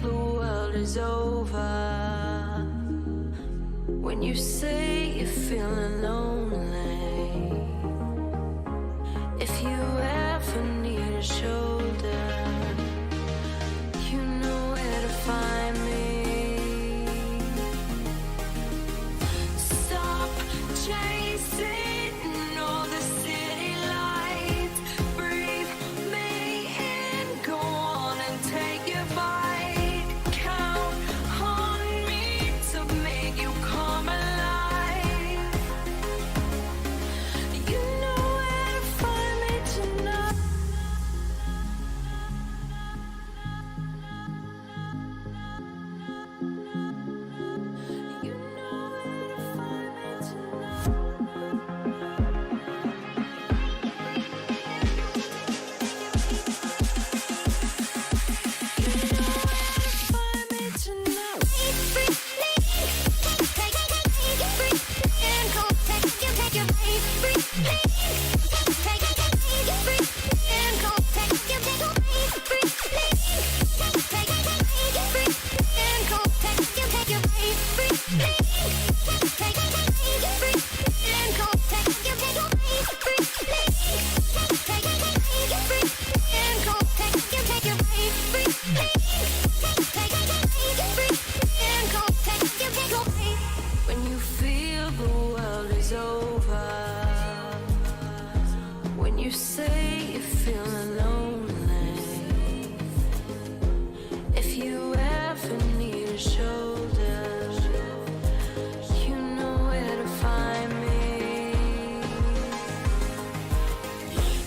the world is over, when you say you're feeling lonely, if you ever need a shoulder, you know where to find me. Stop chasing all the city lights, breathe me in, go on and take your bite, count on me to make you come alive. You know where to find me tonight. You know where to find me tonight. You know where to find me tonight. When you feel the world is over, when you say you're feeling lonely, if you ever need a shoulder, you know where to find me.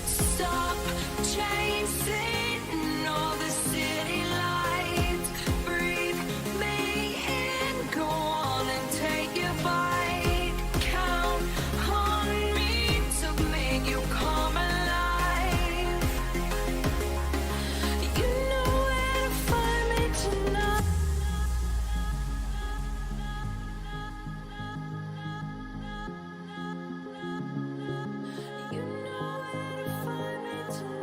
Stop chasing all the city lights, breathe me in, go on and take your bite, count on me to make you come alive. You know where to find me tonight. You know where to find me tonight. You know where to find me tonight.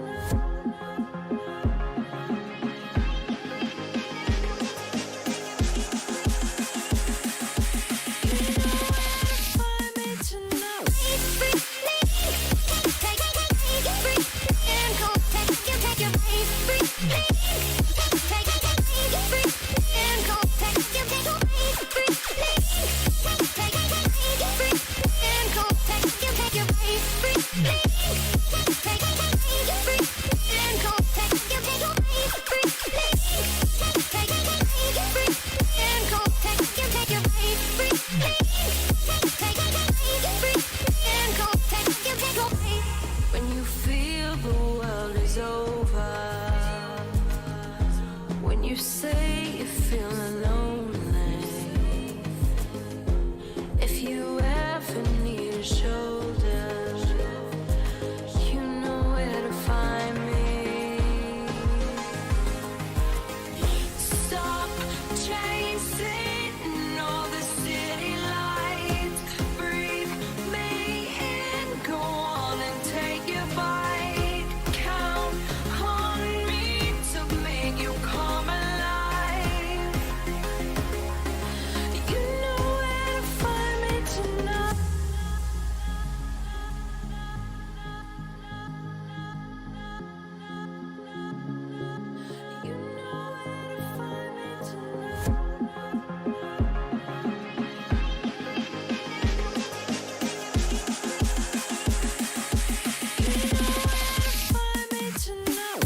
When you feel the world is over, when you say you're feeling lonely, if you ever need a shoulder, you know where to find me. Stop chasing all the city lights, breathe me in, go on and take your bite, count on me to make you come alive. You know where to find me tonight. You know where to find me tonight. You know where to find me tonight.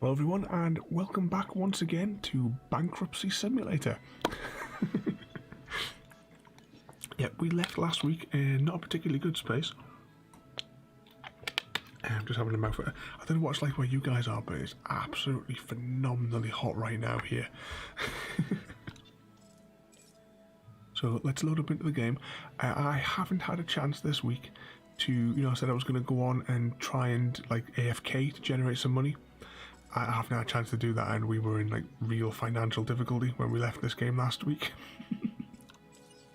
Hello everyone, and welcome back once again to Bankruptcy Simulator. Yep, we left last week in not a particularly good space. I'm just having a mouthful. I don't know what it's like where you guys are, but it's absolutely phenomenally hot right now here. So let's load up into the game. I haven't had a chance this week to, I said I was going to go on and try and like AFK to generate some money. I haven't had a chance to do that, and we were in like real financial difficulty when we left this game last week.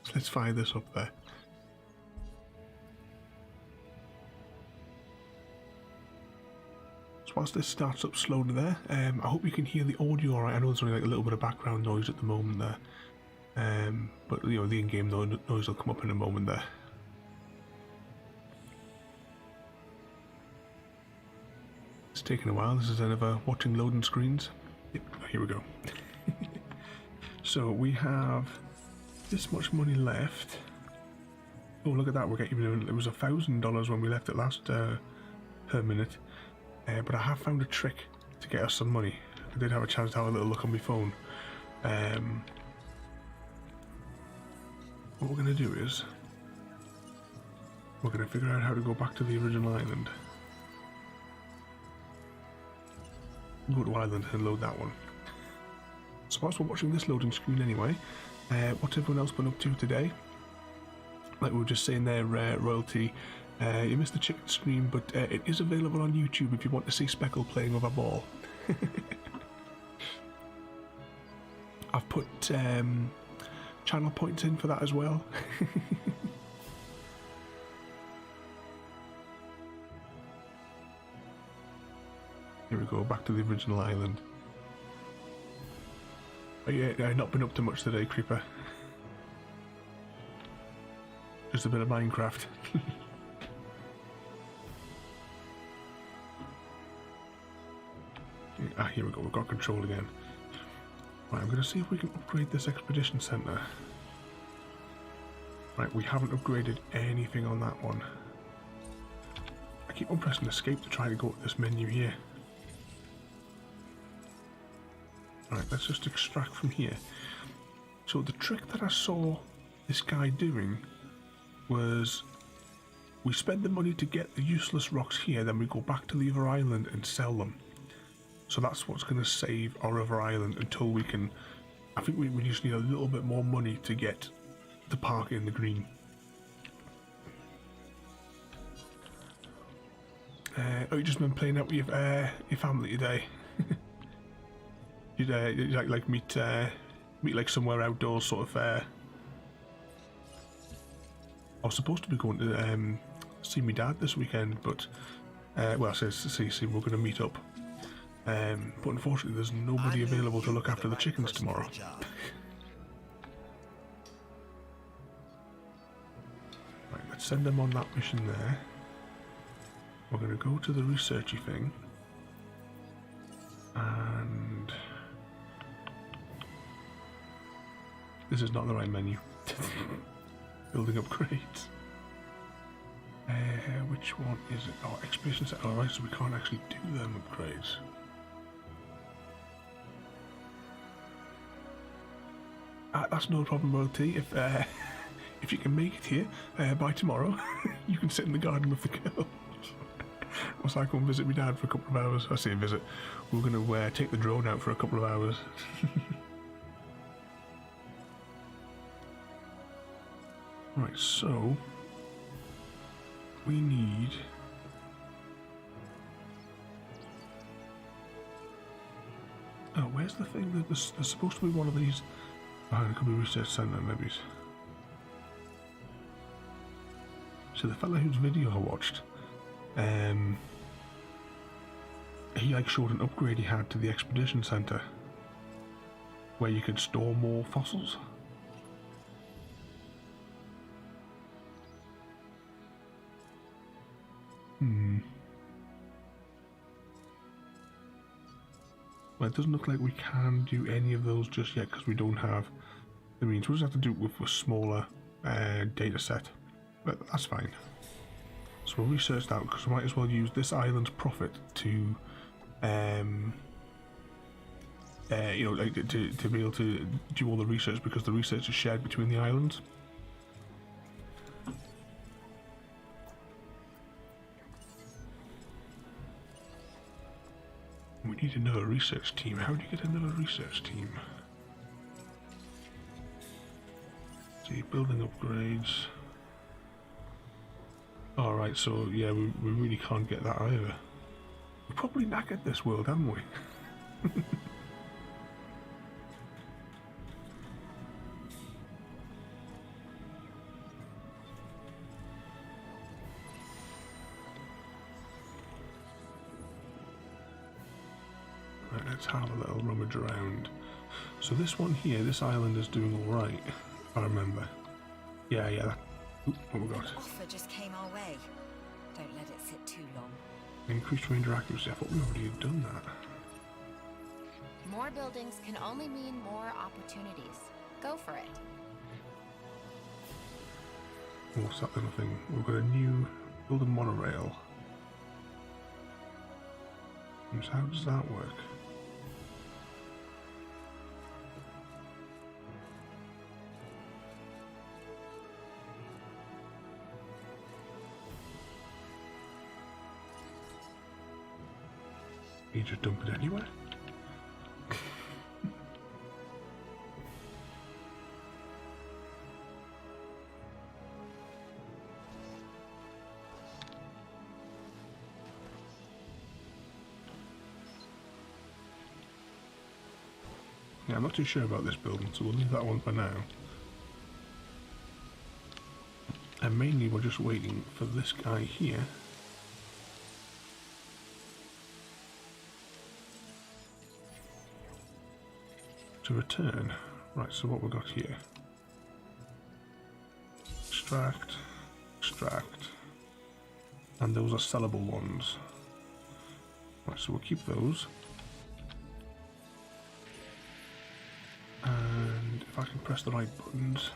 So let's fire this up there. So whilst this starts up slowly there, I hope you can hear the audio alright. I know there's only like a little bit of background noise at the moment there, but the in-game noise will come up in a moment there. It's taking a while. This is another watching loading screens. Yep, here we go. So we have this much money left. Oh, look at that. We're getting, it was $1,000 when we left it last per minute. But I have found a trick to get us some money. I did have a chance to have a little look on my phone. What we're going to do is we're going to figure out how to go back to the original island. Go to island and load that one. So whilst we're watching this loading screen anyway, what's everyone else been up to today? Like we were just saying there, Royalty, you missed the chicken stream, but it is available on YouTube if you want to see Speckle playing with a ball. I've put channel points in for that as well. Here we go, back to the original island. Oh yeah, I've not been up to much today, Creeper. Just a bit of Minecraft. Here we go, we've got control again. Right, I'm going to see if we can upgrade this expedition centre. Right, we haven't upgraded anything on that one. I keep on pressing escape to try to go to this menu here. Right, let's just extract from here. So the trick that I saw this guy doing was we spend the money to get the useless rocks here, then we go back to the other island and sell them. So that's what's going to save our other island until we can... I think we just need a little bit more money to get the park in the green. Oh, you've just been playing out with your family today? You'd like meet like somewhere outdoors, sort of. I was supposed to be going to see my dad this weekend, but well, see, we're going to meet up. But unfortunately, there's nobody available to look after the chickens tomorrow. Right, let's send them on that mission there. We're going to go to the researchy thing, and this is not the right menu. Building upgrades. Which one is it? Oh, expedition set. Alright, so we can't actually do them upgrades. That's no problem, Royalty. If you can make it here by tomorrow, you can sit in the garden with the girls. Once I go and visit my dad for a couple of hours. I say visit. We're going to take the drone out for a couple of hours. Right, so we need where's the thing that there's supposed to be one of these? Oh, it could be research centre maybe. So the fella whose video I watched, he like showed an upgrade he had to the expedition centre where you could store more fossils. Well, it doesn't look like we can do any of those just yet because we don't have the means. We'll just have to do it with a smaller data set, but that's fine. So we'll research that because we might as well use this island's profit to you know, like to be able to do all the research, because the research is shared between the islands. We need another research team. How do you get another research team? See, building upgrades. Alright, so yeah, we really can't get that either. We're probably knackered this world, haven't we? Right, let's have a little rummage around. So this one here, this island is doing alright, if I remember. Yeah, that. Ooh, what we got? Offer just came our way. Don't let it sit too long. Increased range or accuracy. I thought we already had done that. More buildings can only mean more opportunities. Go for it. What's that little thing? We've got a new build a monorail. So how does that work? You just dump it anywhere? Yeah, I'm not too sure about this building, so we'll leave that one for now. And mainly we're just waiting for this guy here to return. Right, so what we got here? Extract, extract, and those are sellable ones. Right, so we'll keep those. And if I can press the right buttons.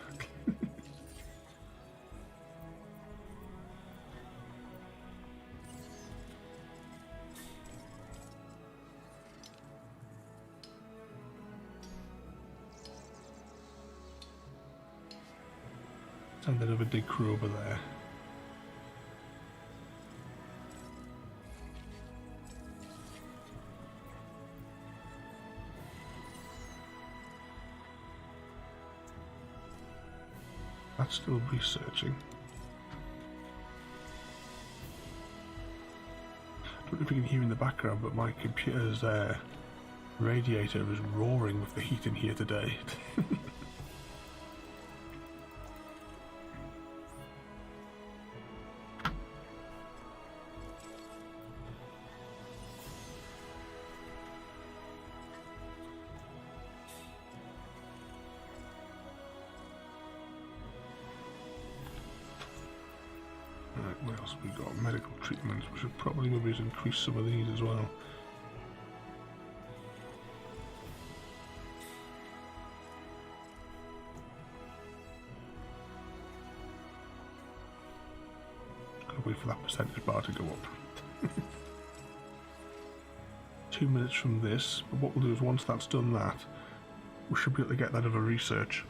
Send another big crew over there. That's still researching. I don't know if you can hear in the background, but my computer's radiator is roaring with the heat in here today. Right, what else have we got? Medical treatments. We should probably maybe increase some of these as well. Gotta wait for that percentage bar to go up. 2 minutes from this, but what we'll do is once that's done that, we should be able to get that other research.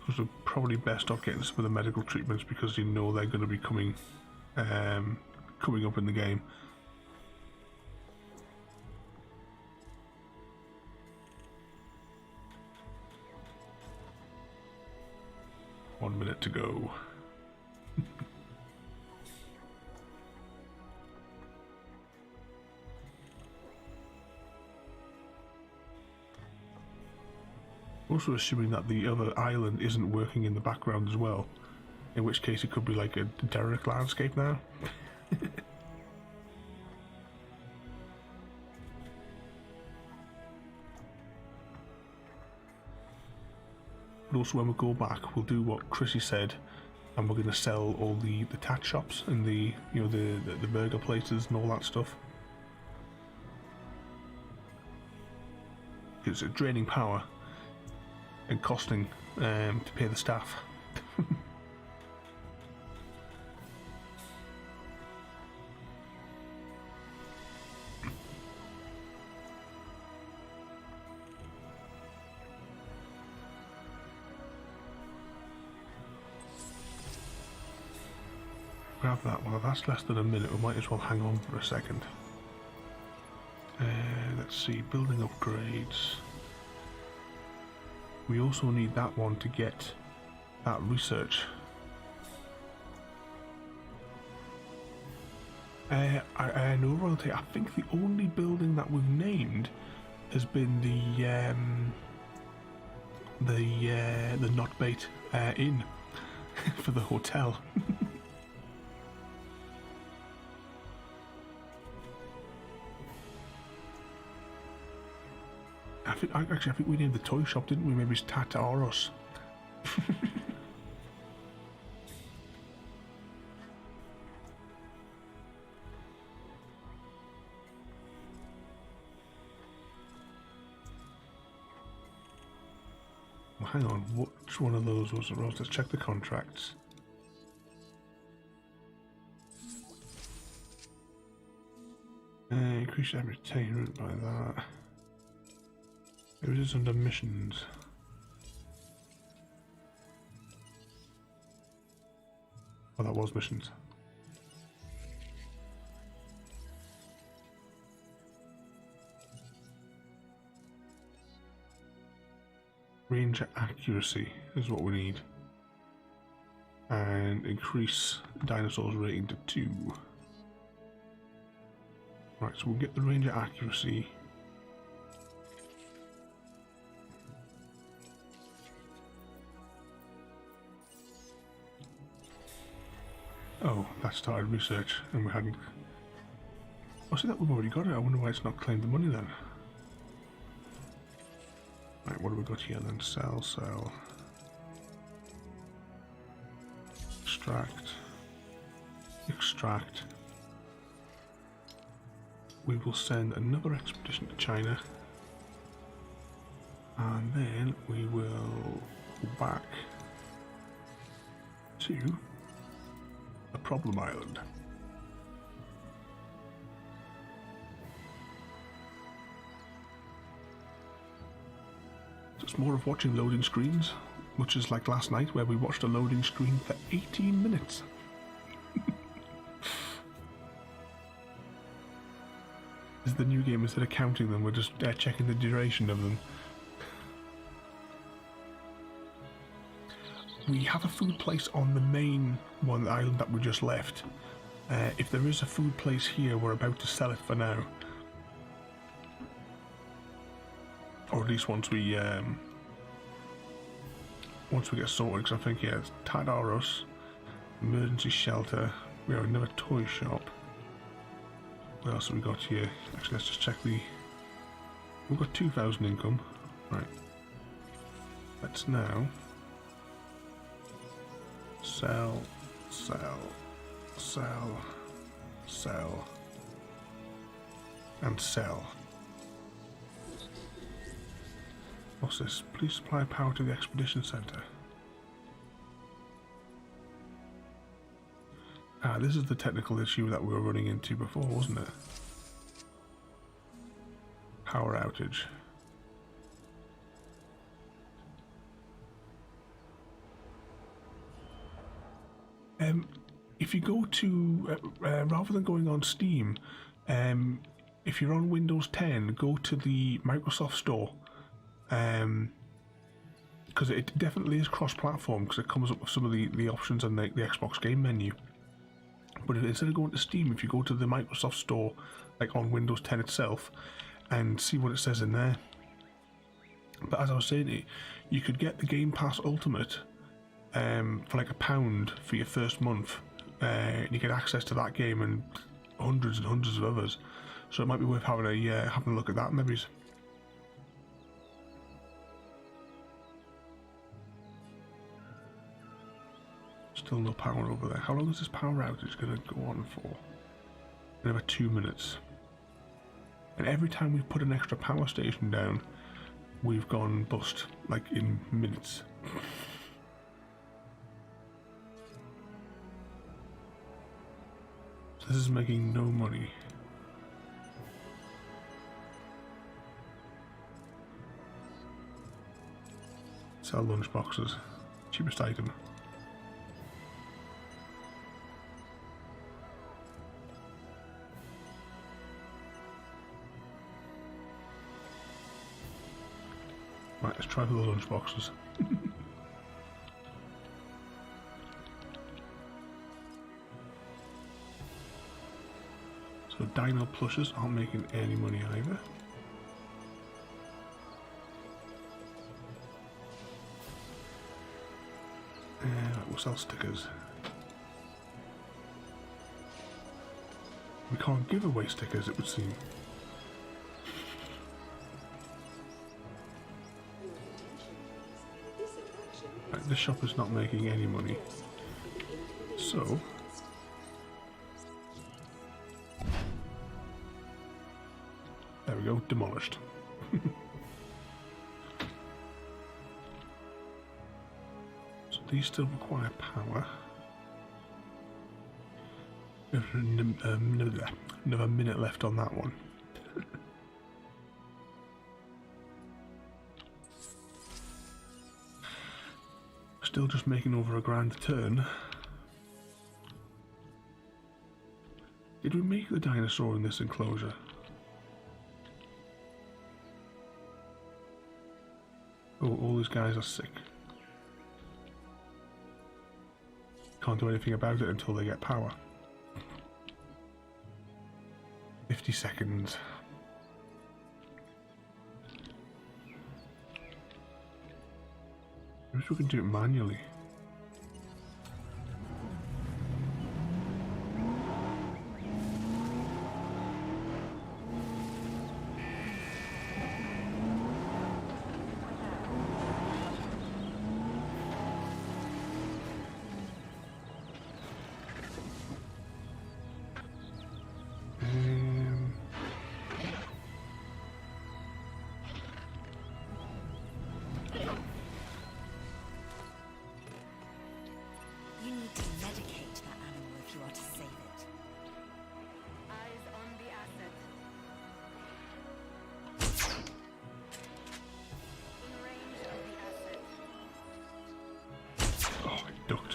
Because we're probably best off getting some of the medical treatments, because you know they're going to be coming up in the game. One minute to go. Also assuming that the other island isn't working in the background as well, in which case it could be like a derelict landscape now. But also when we go back, we'll do what Chrissy said, and we're going to sell all the tat shops and the the burger places and all that stuff. It's draining power and costing to pay the staff. grab that. Well, if that's less than a minute, we might as well hang on for a second. Let's see, building upgrades. We also need that one to get that research. I know, Royalty, I think the only building that we've named has been the Not Bait Inn for the hotel. I think we named the toy shop, didn't we? Maybe it's Tartaros. Well, hang on, which one of those was the rose? Let's check the contracts. Increase entertainment by that. It was just under missions. Oh, that was missions. Ranger accuracy is what we need. And increase dinosaurs rating to 2. Right, so we'll get the ranger accuracy. Oh, that started research and we hadn't... Oh, see that we've already got it. I wonder why it's not claimed the money then. Right, what have we got here then? Sell, sell. Extract. Extract. We will send another expedition to China. And then we will go back to a problem island. So it's more of watching loading screens, much as like last night where we watched a loading screen for 18 minutes. This is the new game, instead of counting them, we're just checking the duration of them. We have a food place on the main one, the island that we just left. If there is a food place here, we're about to sell it for now. Or at least once we get sorted, because I think, yeah, it's Tartaros, emergency shelter, we have another toy shop. What else have we got here? Actually, let's just check the... We've got 2,000 income. Right. Let's now... Sell, sell, sell, sell, and sell. What's this? Please supply power to the expedition center. Ah, this is the technical issue that we were running into before, wasn't it? Power outage. If you go to, rather than going on Steam, if you're on Windows 10, go to the Microsoft Store, because it definitely is cross-platform, because it comes up with some of the options in the Xbox game menu. But instead of going to Steam, if you go to the Microsoft Store, like on Windows 10 itself, and see what it says in there. But as I was saying, you could get the Game Pass Ultimate for like £1 for your first month. You get access to that game and hundreds of others. So it might be worth having a look at that, maybe. Still no power over there. How long is this power outage going to go on for? Another 2 minutes. And every time we've put an extra power station down, we've gone bust, like in minutes. So this is making no money. Sell lunch boxes. Cheapest item. Right, let's try for the lunch boxes. So Dino plushes aren't making any money either. We'll sell stickers. We can't give away stickers, it would seem. Right, this shop is not making any money. So... there we go, demolished. So these still require power. Another minute left on that one. Still just making over $1,000 a turn. Did we make the dinosaur in this enclosure? Oh, all these guys are sick. Can't do anything about it until they get power. 50 seconds. Maybe we can do it manually. You need to medicate that animal if you are to save it. Eyes on the asset. In range of the asset. Oh, I ducked.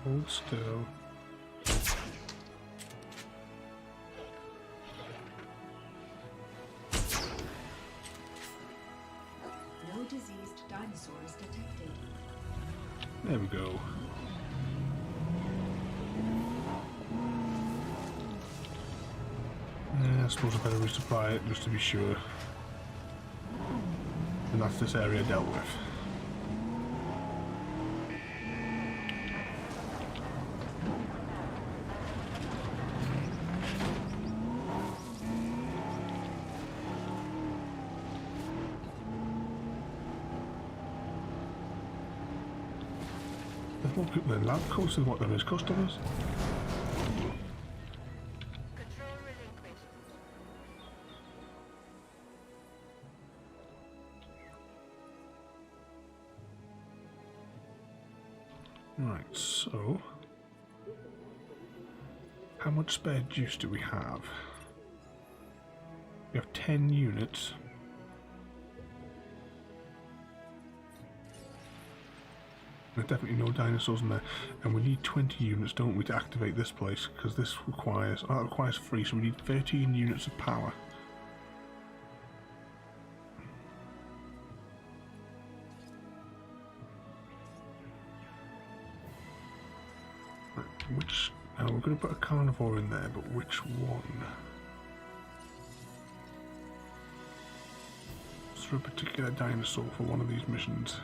Hold still. No diseased dinosaurs detected. There we go. I suppose I better resupply it just to be sure. And that's this area dealt with. There's more people in lab coats than what there is customers. Control relinquished. Right, so how much spare juice do we have? We have 10 units. There's definitely no dinosaurs in there, and we need 20 units, don't we, to activate this place, because this requires, that requires 3, so we need 13 units of power. Right, which, we're going to put a carnivore in there, but which one? Is there a particular dinosaur for one of these missions?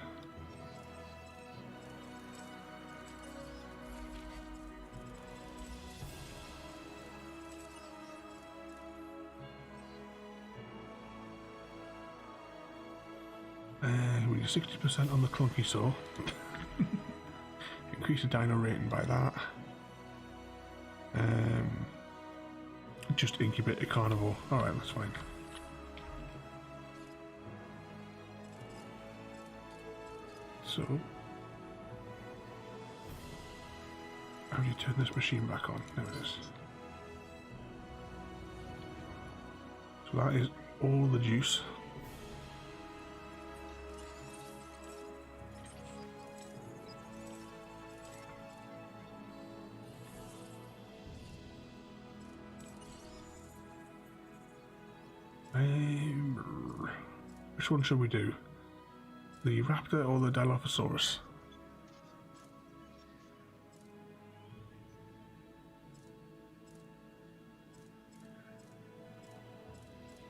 We need 60% on the clunky saw. Increase the dino rating by that. Just incubate a carnivore. Alright, that's fine. So, how do you turn this machine back on? There it is. So that is all the juice. Which one should we do? The raptor or the Dilophosaurus?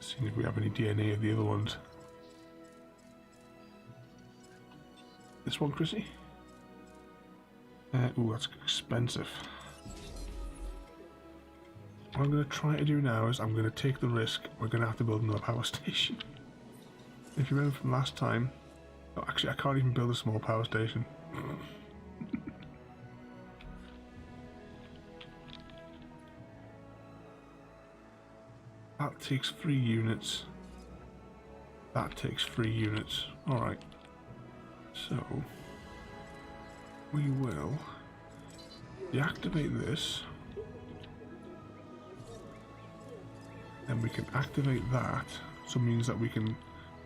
Seeing if we have any DNA of the other ones. This one, Chrissy? Ooh, that's expensive. What I'm going to try to do now is I'm going to take the risk. We're going to have to build another power station. If you remember from last time... Oh, actually, I can't even build a small power station. That takes 3 units. That takes 3 units. Alright. So... we will... deactivate this. Then we can activate that. So it means that we can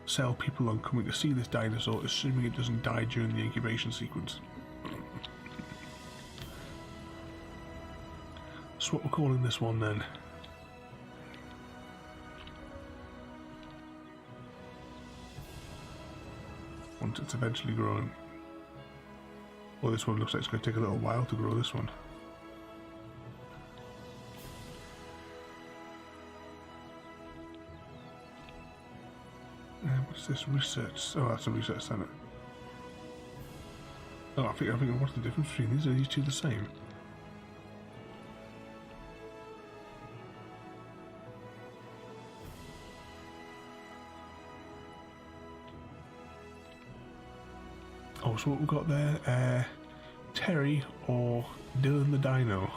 sell people on coming to see this dinosaur, assuming it doesn't die during the incubation sequence. So what we're calling this one then? Once it's eventually grown. Well, this one looks like it's going to take a little while to grow, this one. What's this? Research. Oh, that's a research center. Oh, I think what's the difference between these? Are these two the same? Oh, so what we've got there? Terry or Dylan the Dino.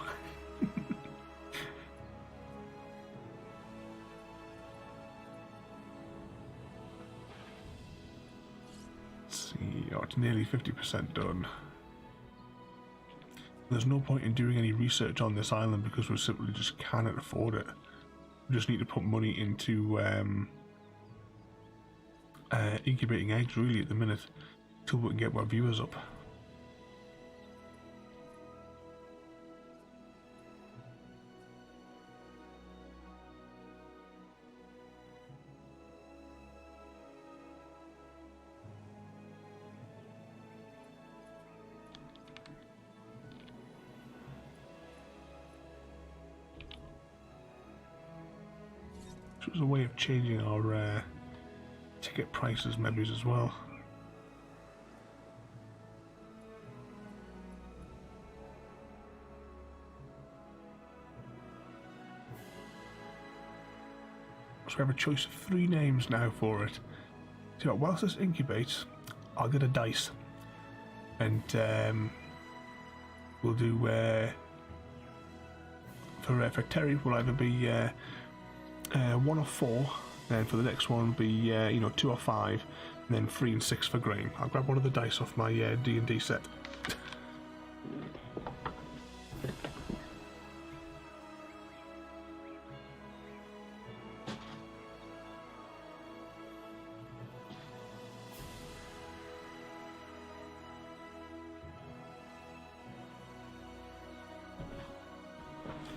It's nearly 50% done. There's no point in doing any research on this island because we simply just cannot afford it. We just need to put money into incubating eggs really at the minute till we can get our viewers up. Which was a way of changing our ticket prices maybe as well. So we have a choice of 3 names now for it. So whilst this incubates, I'll get a dice. And we'll do for Terry will either be 1 or 4, then for the next one be you know, 2 or 5, and then 3 and 6 for Graham. I'll grab one of the dice off my D&D set.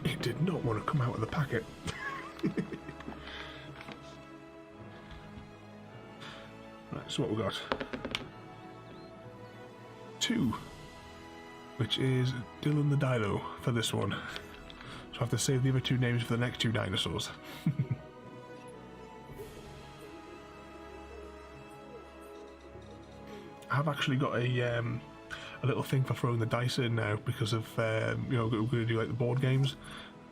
It did not want to come out of the packet. Right, so what we got? 2, which is Dylan the Dino for this one. So I have to save the other 2 names for the next 2 dinosaurs. I have actually got a little thing for throwing the dice in now because of you know, we're going to do like the board games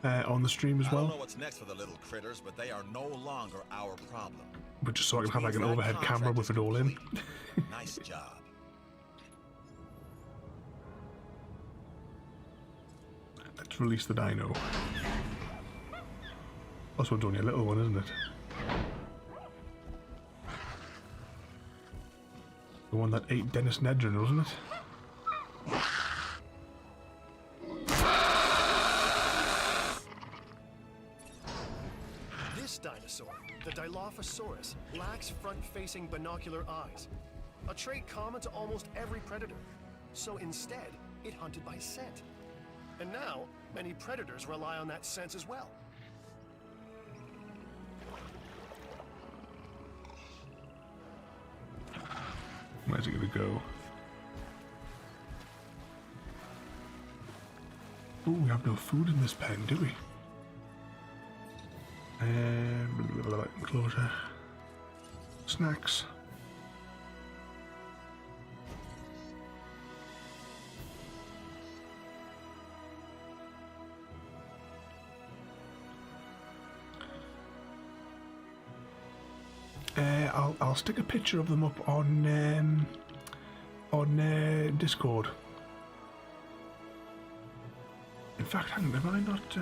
on the stream as well. I don't know what's next for the little critters, but they are no longer our problem. But just so I can have like an overhead camera with it all in. Nice job. Let's release the dino. This one's only a little one, isn't it? The one that ate Dennis Nedrin, wasn't it? This dinosaur, the Dilophosaurus, lacks front-facing binocular eyes, a trait common to almost every predator. So instead, it hunted by scent. And now, many predators rely on that sense as well. Where's it going to go? Oh, we have no food in this pen, do we? Enclosure. Snacks. I'll stick a picture of them up on Discord. In fact, hang on, have I not?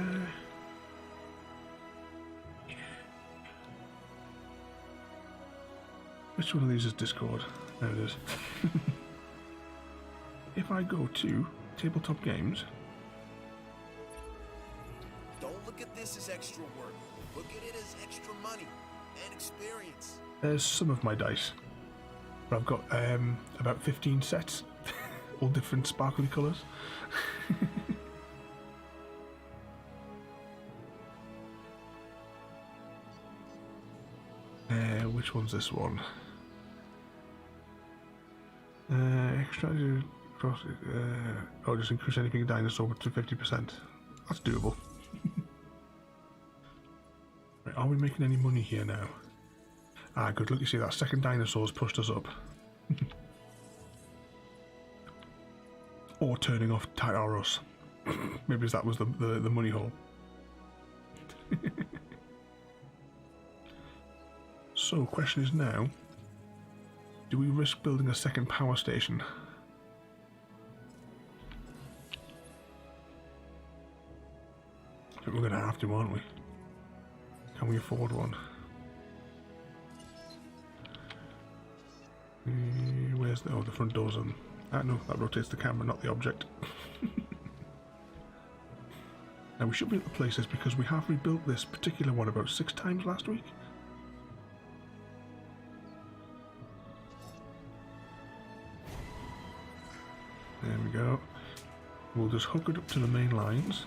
Which one of these is Discord? There it is. If I go to Tabletop Games. Don't look at this as extra work. Look at it as extra money and experience. There's some of my dice. But I've got about 15 sets, all different sparkly colours. Which one's this one? Extra cross. Oh, just increase anything in dinosaur to 50%. That's doable. Right, are we making any money here now? Ah, good. Look, you see that second dinosaur's pushed us up. Or turning off Tyrannos. Maybe that was the money hole. So, question is now, do we risk building a second power station? I think we're going to have to, aren't we? Can we afford one? Where's the... oh, the front door's on. Ah, no, that rotates the camera, not the object. Now, we should be able to place this because we have rebuilt this particular one about 6 times last week. There we go. We'll just hook it up to the main lines.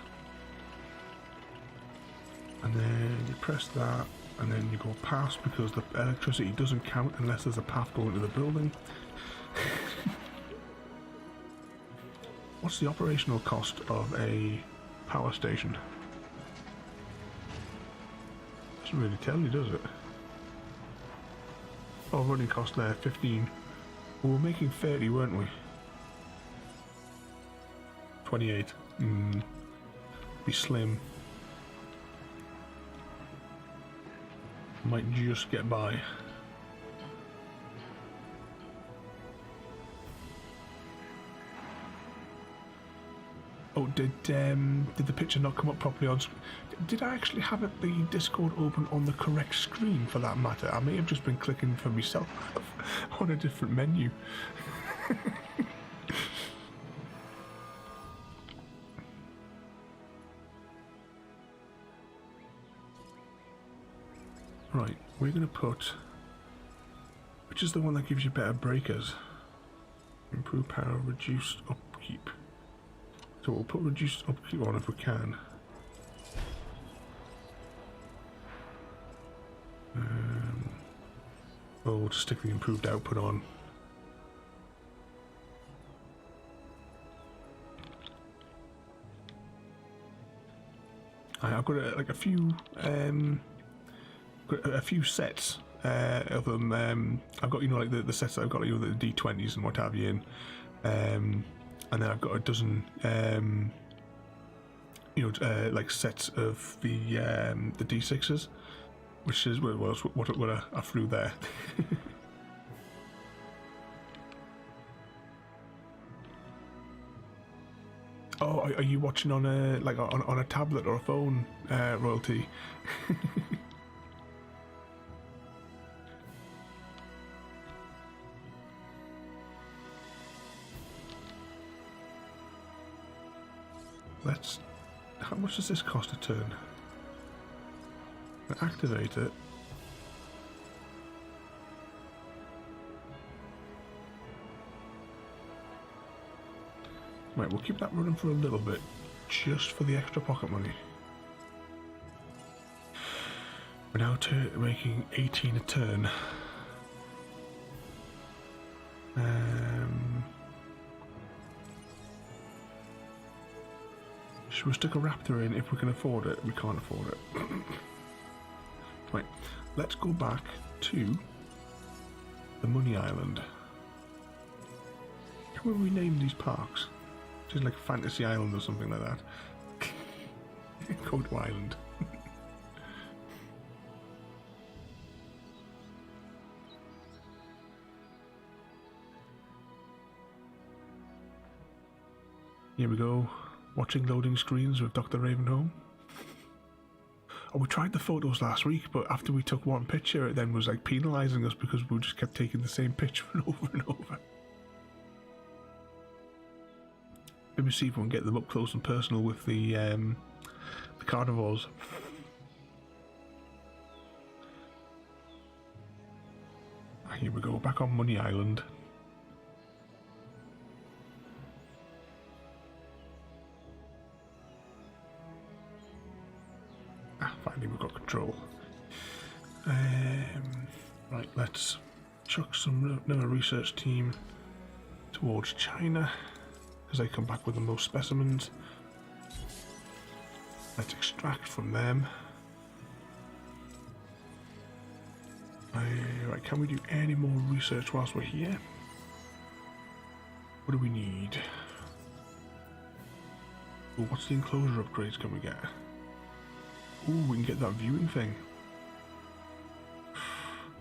And then you press that, and then you go past because the electricity doesn't count unless there's a path going to the building. What's the operational cost of a power station? Doesn't really tell you, does it? Oh, running cost there, 15. We were making 30, weren't we? 28. Be slim. Might just get by. Oh, did the picture not come up properly on screen? Did I actually have the Discord open on the correct screen for that matter? I may have just been clicking for myself on a different menu. Right, we're going to put... which is the one that gives you better breakers? Improve power, reduced upkeep. So we'll put reduced upkeep on if we can. Well, we'll just stick the improved output on. I've got like a few sets of them. I've got, you know, like the sets that I've got, you know, the D20s and what have you in, and then I've got a dozen you know, like sets of the D6s, which is what I threw there. Oh, are you watching on a on a tablet or a phone, Royalty? Let's. How much does this cost a turn? Activate it. Right, we'll keep that running for a little bit, just for the extra pocket money. We're now making 18 a turn. Should we stick a raptor in if we can afford it? We can't afford it. Right, let's go back to the Money Island. Can we rename these parks? Just like Fantasy Island or something like that. Go to Island. Here we go, watching loading screens with Dr. Ravenholm. Oh, we tried the photos last week, but after we took one picture, it then was like penalising us because we just kept taking the same picture over and over. Maybe see if we can get them up close and personal with the carnivores. Here we go, back on Money Island. Finally we've got control. Right, let's chuck another research team towards China, because they come back with the most specimens. Let's extract from them. Right, can we do any more research whilst we're here? What do we need? Ooh, what's the enclosure upgrades can we get? Ooh, we can get that viewing thing.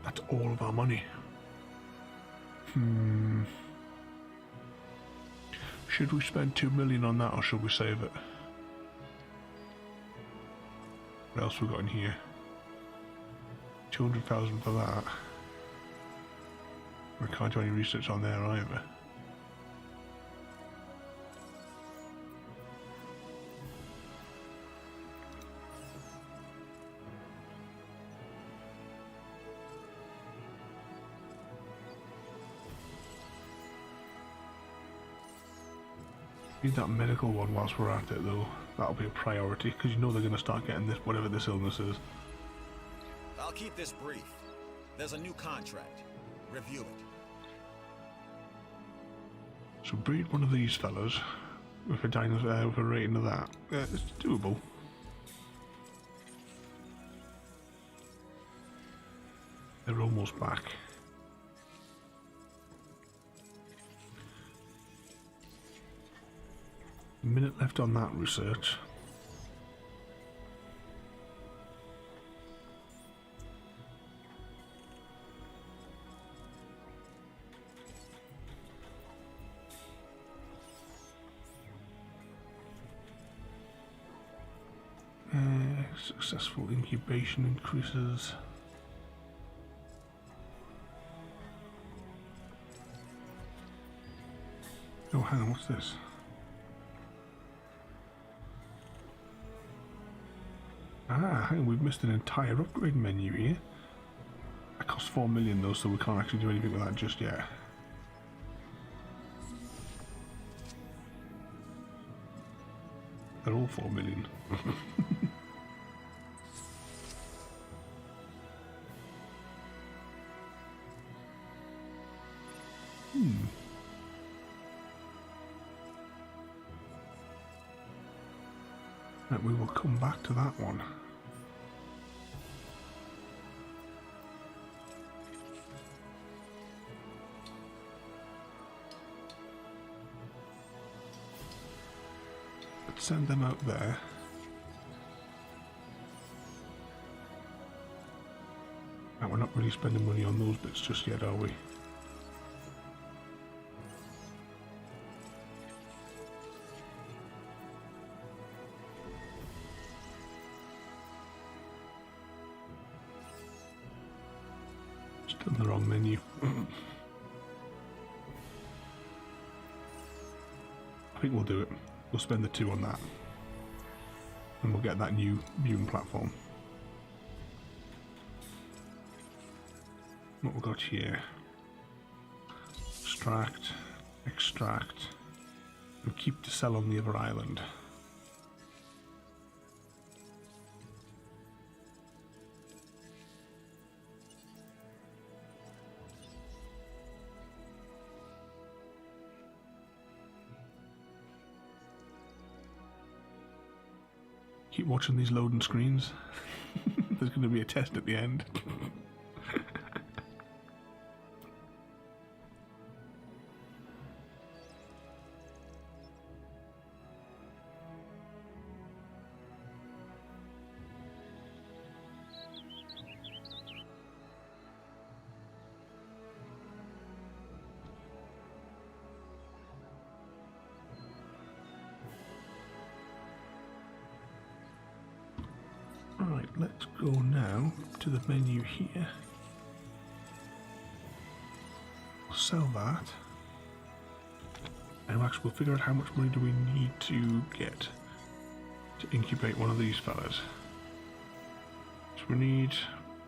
That's all of our money. Should we spend 2 million on that, or should we save it? What else we got in here? 200,000 for that. We can't do any research on there either. Need that medical one whilst we're at it though. That'll be a priority, because you know they're going to start getting this, whatever this illness is. I'll keep this brief. There's a new contract. Review it. So breed one of these fellas with a dinosaur with a rating of that. It's doable. They're almost back. A minute left on that research. Successful incubation increases. Oh, hang on, what's this? Ah, hang on, we've missed an entire upgrade menu here. That costs 4 million though, so we can't actually do anything with that just yet. They're all 4 million. Right, we will come back to that one. Let's send them out there. And we're not really spending money on those bits just yet, are we? Still in the wrong menu. I think we'll do it. We'll spend the 2 on that. And we'll get that new viewing platform. What we got here? Extract, extract, and keep to sell on the other island. Keep watching these loading screens. There's going to be a test at the end. Right, let's go now to the menu here. We'll sell that. And actually we'll figure out how much money do we need to get to incubate one of these fellas. So we need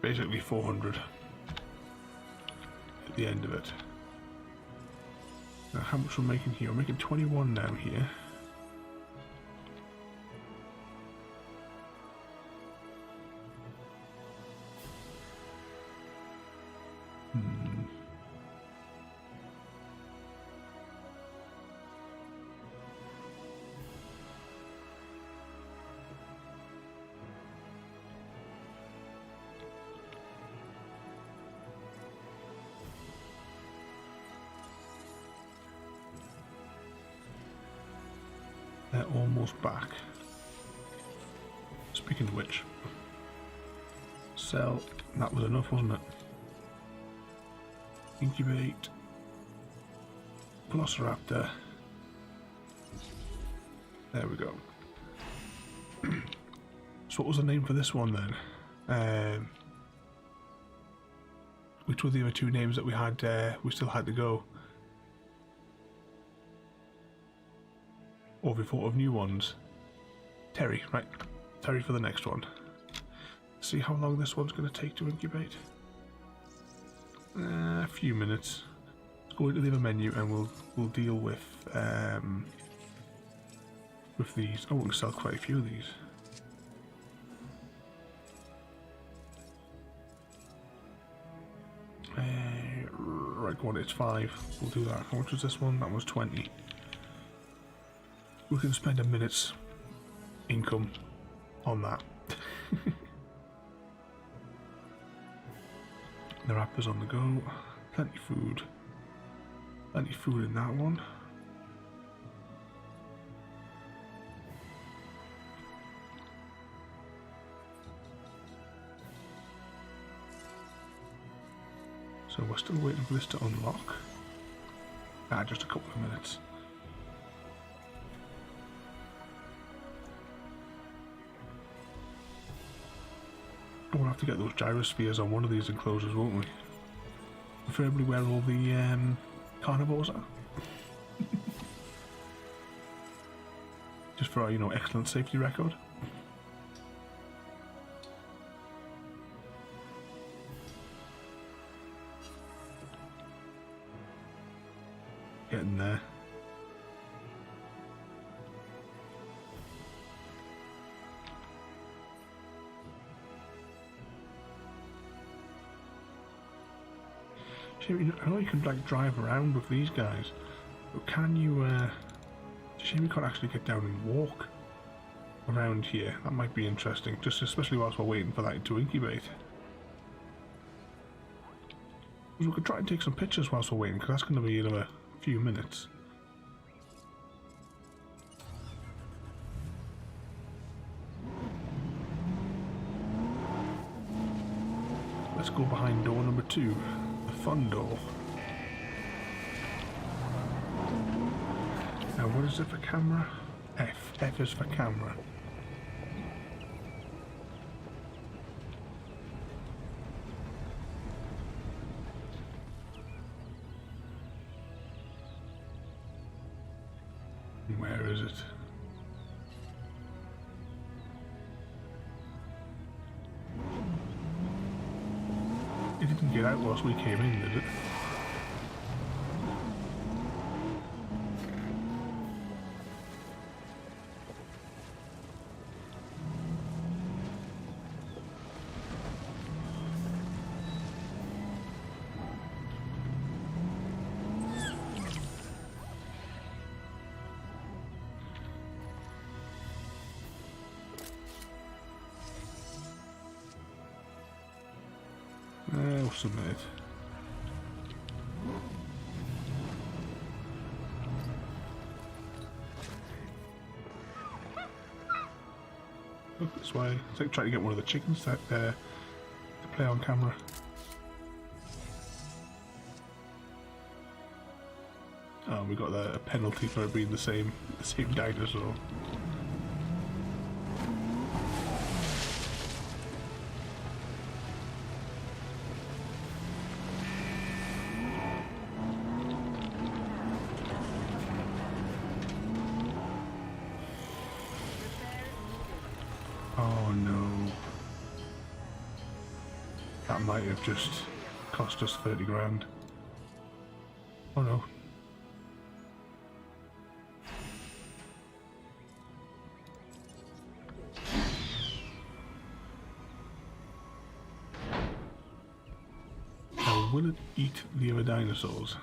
basically 400 at the end of it. Now how much we're making here? We're making 21 now here. They're almost back. Speaking of which, sell. That was enough, wasn't it? Incubate. Velociraptor. There we go. So what was the name for this one then? Which were the other two names that we had? We still had to go. Or have we thought of new ones? Terry, right. Terry for the next one. See how long this one's going to take to incubate. A few minutes. Let's go into the other menu and we'll deal with these. Oh, we can sell quite a few of these. Right, go on, it's 5. We'll do that. How much was this one? That was 20. We can spend a minute's income on that. The wrapper's on the go. Plenty food. Plenty food in that one. So we're still waiting for this to unlock. Just a couple of minutes. We'll have to get those gyrospheres on one of these enclosures, won't we? Preferably where all the carnivores are. Just for our, excellent safety record. Getting there. I know you can drive around with these guys, but can you? It's a shame you can't actually get down and walk around here. That might be interesting, just especially whilst we're waiting for that to incubate. We could try and take some pictures whilst we're waiting, because that's going to be another few minutes. Let's go behind door number 2. Fun door. Now what is it for camera? F. F is for camera. Where is it? It didn't get out whilst we came in, did it? submit. Look this way. It's like trying to get one of the chickens to play on camera. Oh, we got a penalty for it being the same dinosaur. Oh no. That might have just cost us 30 grand. Oh no. Now, will it eat the other dinosaurs?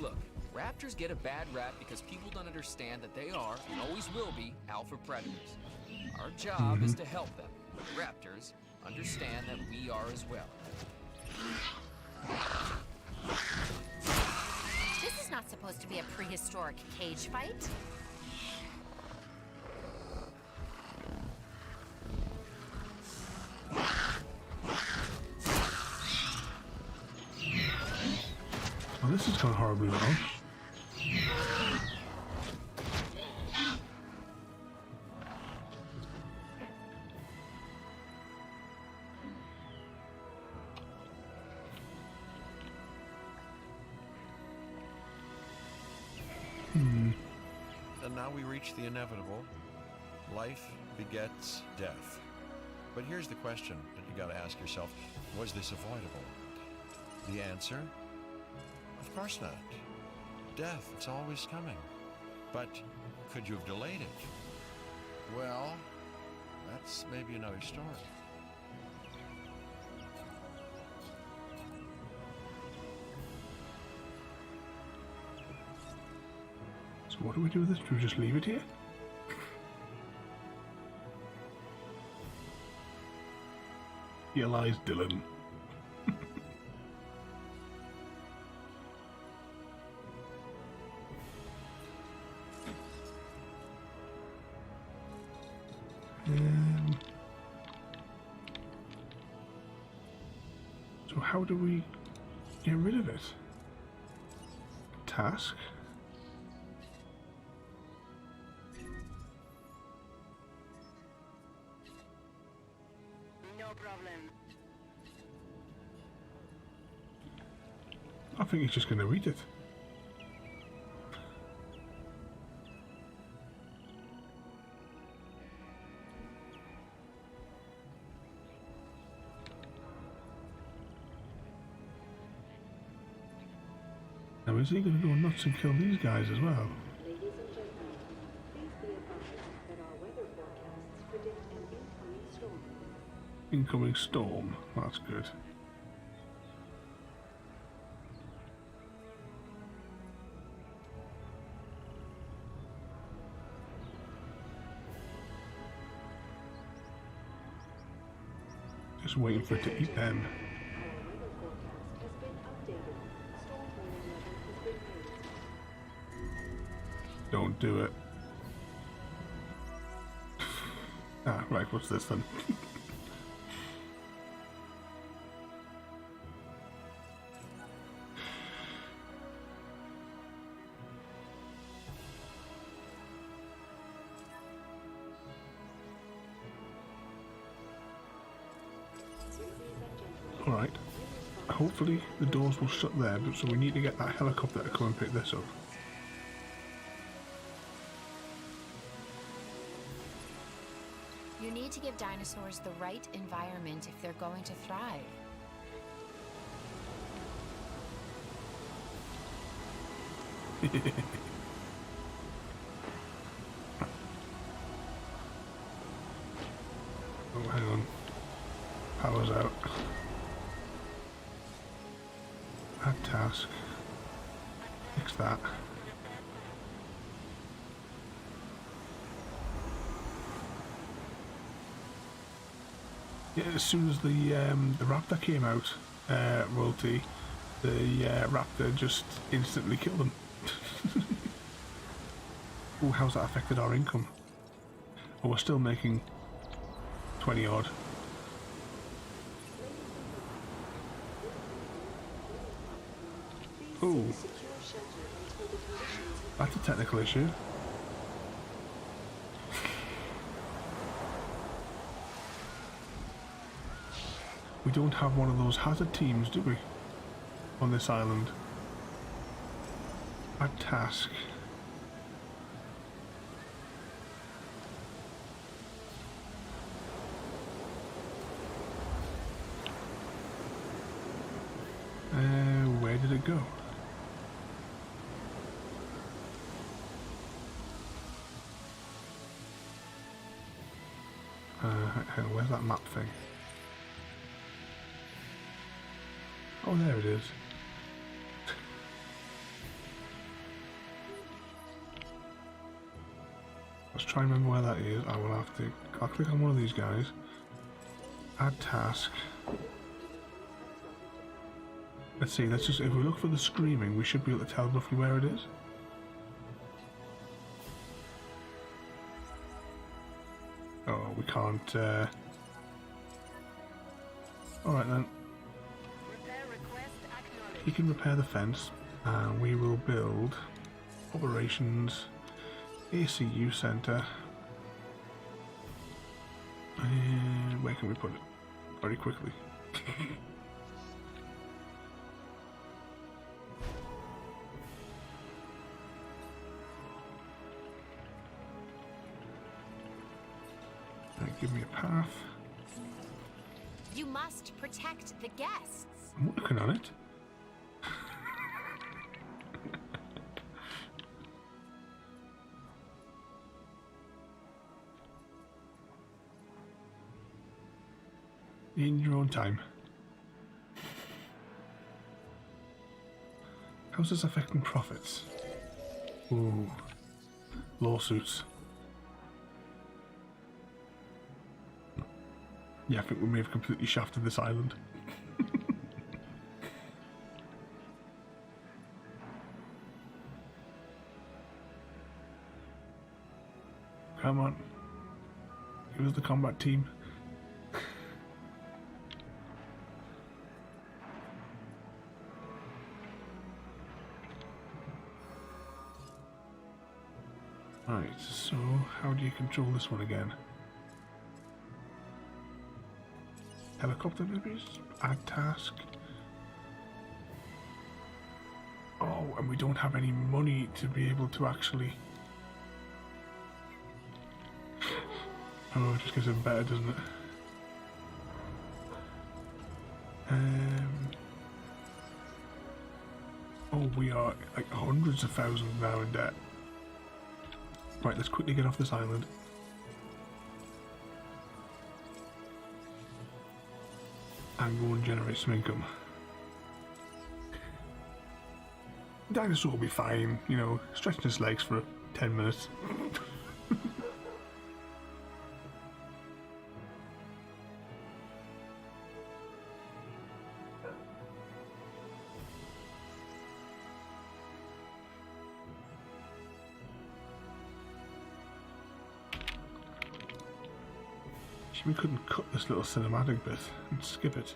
Look, raptors get a bad rap because people don't understand that they are, and always will be, alpha predators. Our job is to help them. Raptors understand that we are as well. This is not supposed to be a prehistoric cage fight. Well, this is going horribly wrong. And now we reach the inevitable. Life begets death. But here's the question that you gotta ask yourself. Was this avoidable? The answer? Of course not. Death, it's always coming. But could you have delayed it? Well, that's maybe another story. So what do we do with this? Do we just leave it here? Here lies Dylan. So how do we get rid of it? Task? No problem. I think he's just going to eat it. Now is he going to go nuts and kill these guys as well? Ladies and gentlemen, please be advised that our weather forecasts predict an incoming storm. Incoming storm. That's good. Just waiting for it to eat them. Our weather forecast has been updated. Storm warning level has been raised. Don't do it. Ah, right, what's this then? Alright. Hopefully the doors will shut there, but so we need to get that helicopter to come and pick this up. You need to give dinosaurs the right environment if they're going to thrive. Oh, hang on. Power's out. Add task. fix that. Yeah, as soon as the raptor came out, royalty, the raptor just instantly killed him. Oh, how's that affected our income? Oh, we're still making 20 odd. Oh, that's a technical issue. We don't have one of those hazard teams, do we? On this island. Add task. Where did it go? Hang on, where's that map thing? Oh, there it is. Let's try and remember where that is. I will have to. I'll click on one of these guys. Add task. Let's see. Let's just. If we look for the screaming, we should be able to tell roughly where it is. Oh, we can't. All right then. He can repair the fence, and we will build operations ACU center. And where can we put it? Very quickly. Right, give me a path. You must protect the guests. I'm working on it. In your own time. How's this affecting profits? Ooh. Lawsuits. Yeah, I think we may have completely shafted this island. Come on. Who's the combat team? Right, so how do you control this one again? Helicopter maybe? Add task. Oh, and we don't have any money to be able to actually... Oh, it just gets even better, doesn't it? Oh, we are like hundreds of thousands now in debt. Right, let's quickly get off this island. And go and generate some income. Dinosaur will be fine, you know, stretching his legs for 10 minutes. We couldn't cut this little cinematic bit and skip it.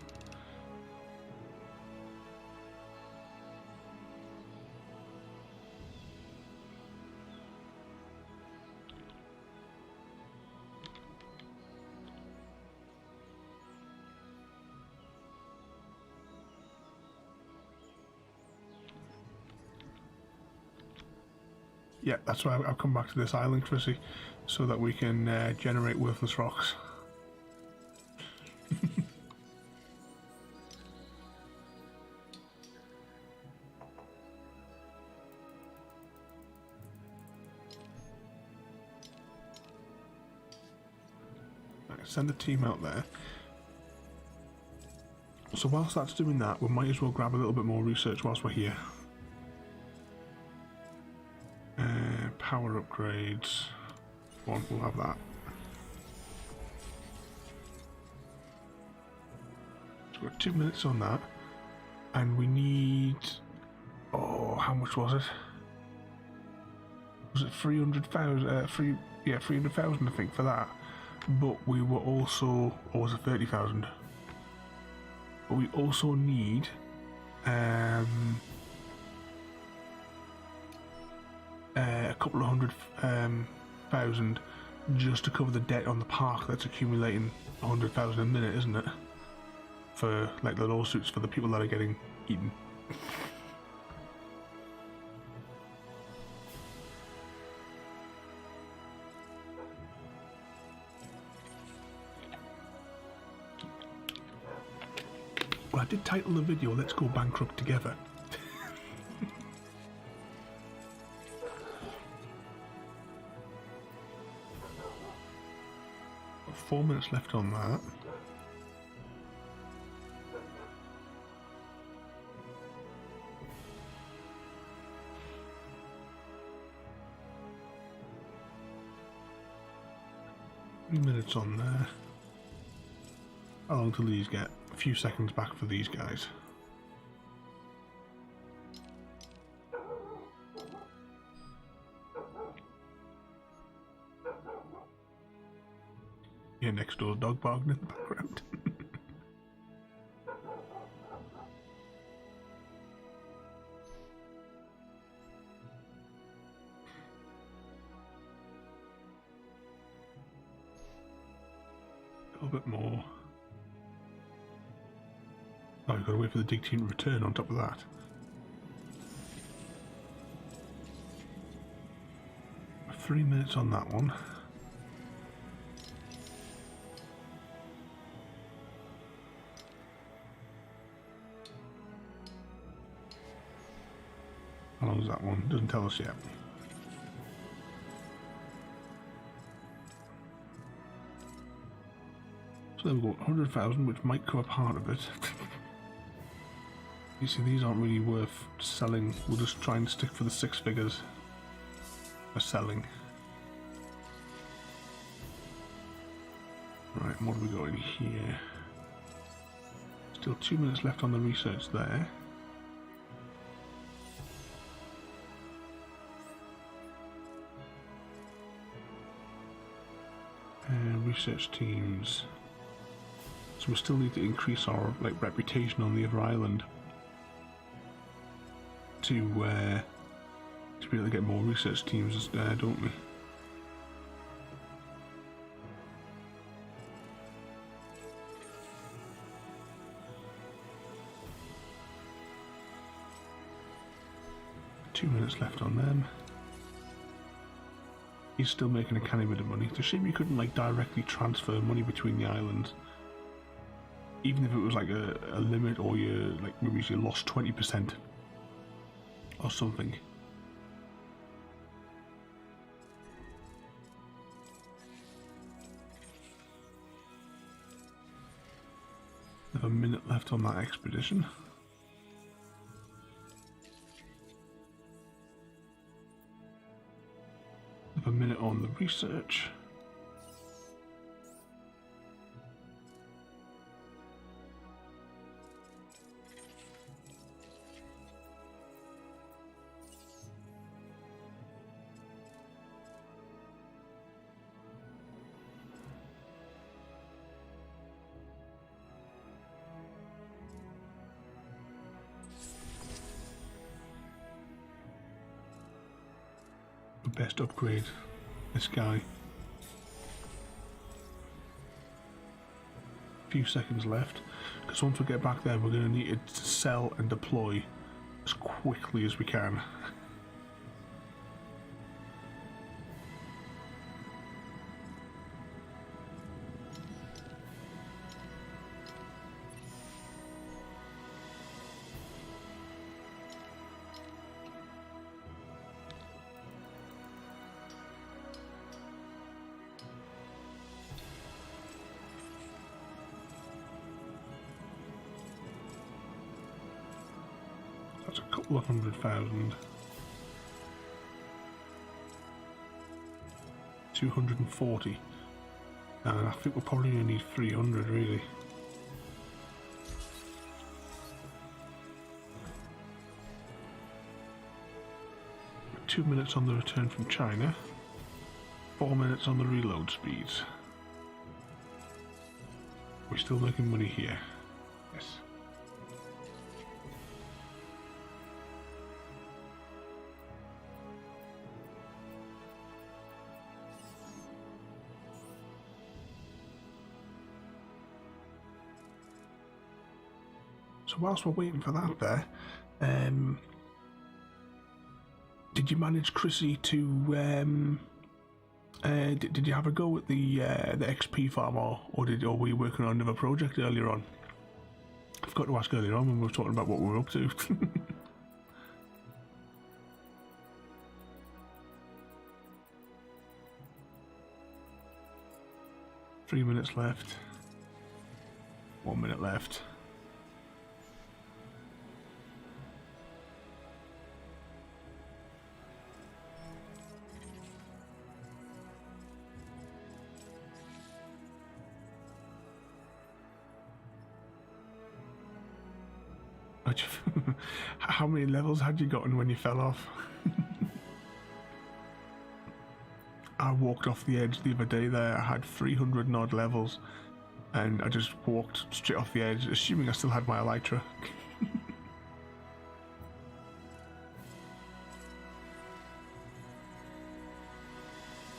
Yeah, that's why I've come back to this island, Chrissy, so that we can generate worthless rocks. Send the team out there. So whilst that's doing that, we might as well grab a little bit more research whilst we're here. Power upgrades. One, we'll have that. So we've got 2 minutes on that. And we need... Oh, how much was it? Was it 300,000? 300,000 I think for that. But we were also... Or was it 30,000? But we also need... a couple of hundred thousand just to cover the debt on the park that's accumulating 100,000 a minute, isn't it? For like the lawsuits for the people that are getting eaten. Well, I did title the video "Let's Go Bankrupt Together." 4 minutes left on that. Minutes on there. How long till these get? A few seconds back for these guys. Yeah, next door's dog barking in the background. A little bit more. Oh, we've got to wait for the dig team to return on top of that. Three minutes on that one. How long is that one? Doesn't tell us yet. So then we've got 100,000, which might cover part of it. You see, these aren't really worth selling. We'll just try and stick for the 6 figures for selling. Right, what have we got in here? Still 2 minutes left on the research there. Research teams. So we still need to increase our reputation on the other island to be able to get more research teams, don't we? Two minutes left on them. He's still making a canny bit of money. It's a shame you couldn't directly transfer money between the islands. Even if it was like a limit, or you maybe you lost 20% or something. We have a minute left on that expedition. A minute on the research. Best upgrade this guy. Few seconds left, because once we get back there we're going to need to sell and deploy as quickly as we can. That's a couple of 100,000. 240. And I think we'll probably only need 300 really. 2 minutes on the return from China. 4 minutes on the reload speeds. We're still making money here. Yes. So whilst we're waiting for that there, did you manage, Chrissy, to did you have a go at the XP farm, or were you working on another project earlier on? I forgot to ask earlier on when we were talking about what we were up to. 3 minutes left. 1 minute left. How many levels had you gotten when you fell off? I walked off the edge the other day there. I had 300 and odd levels, and I just walked straight off the edge, assuming I still had my elytra.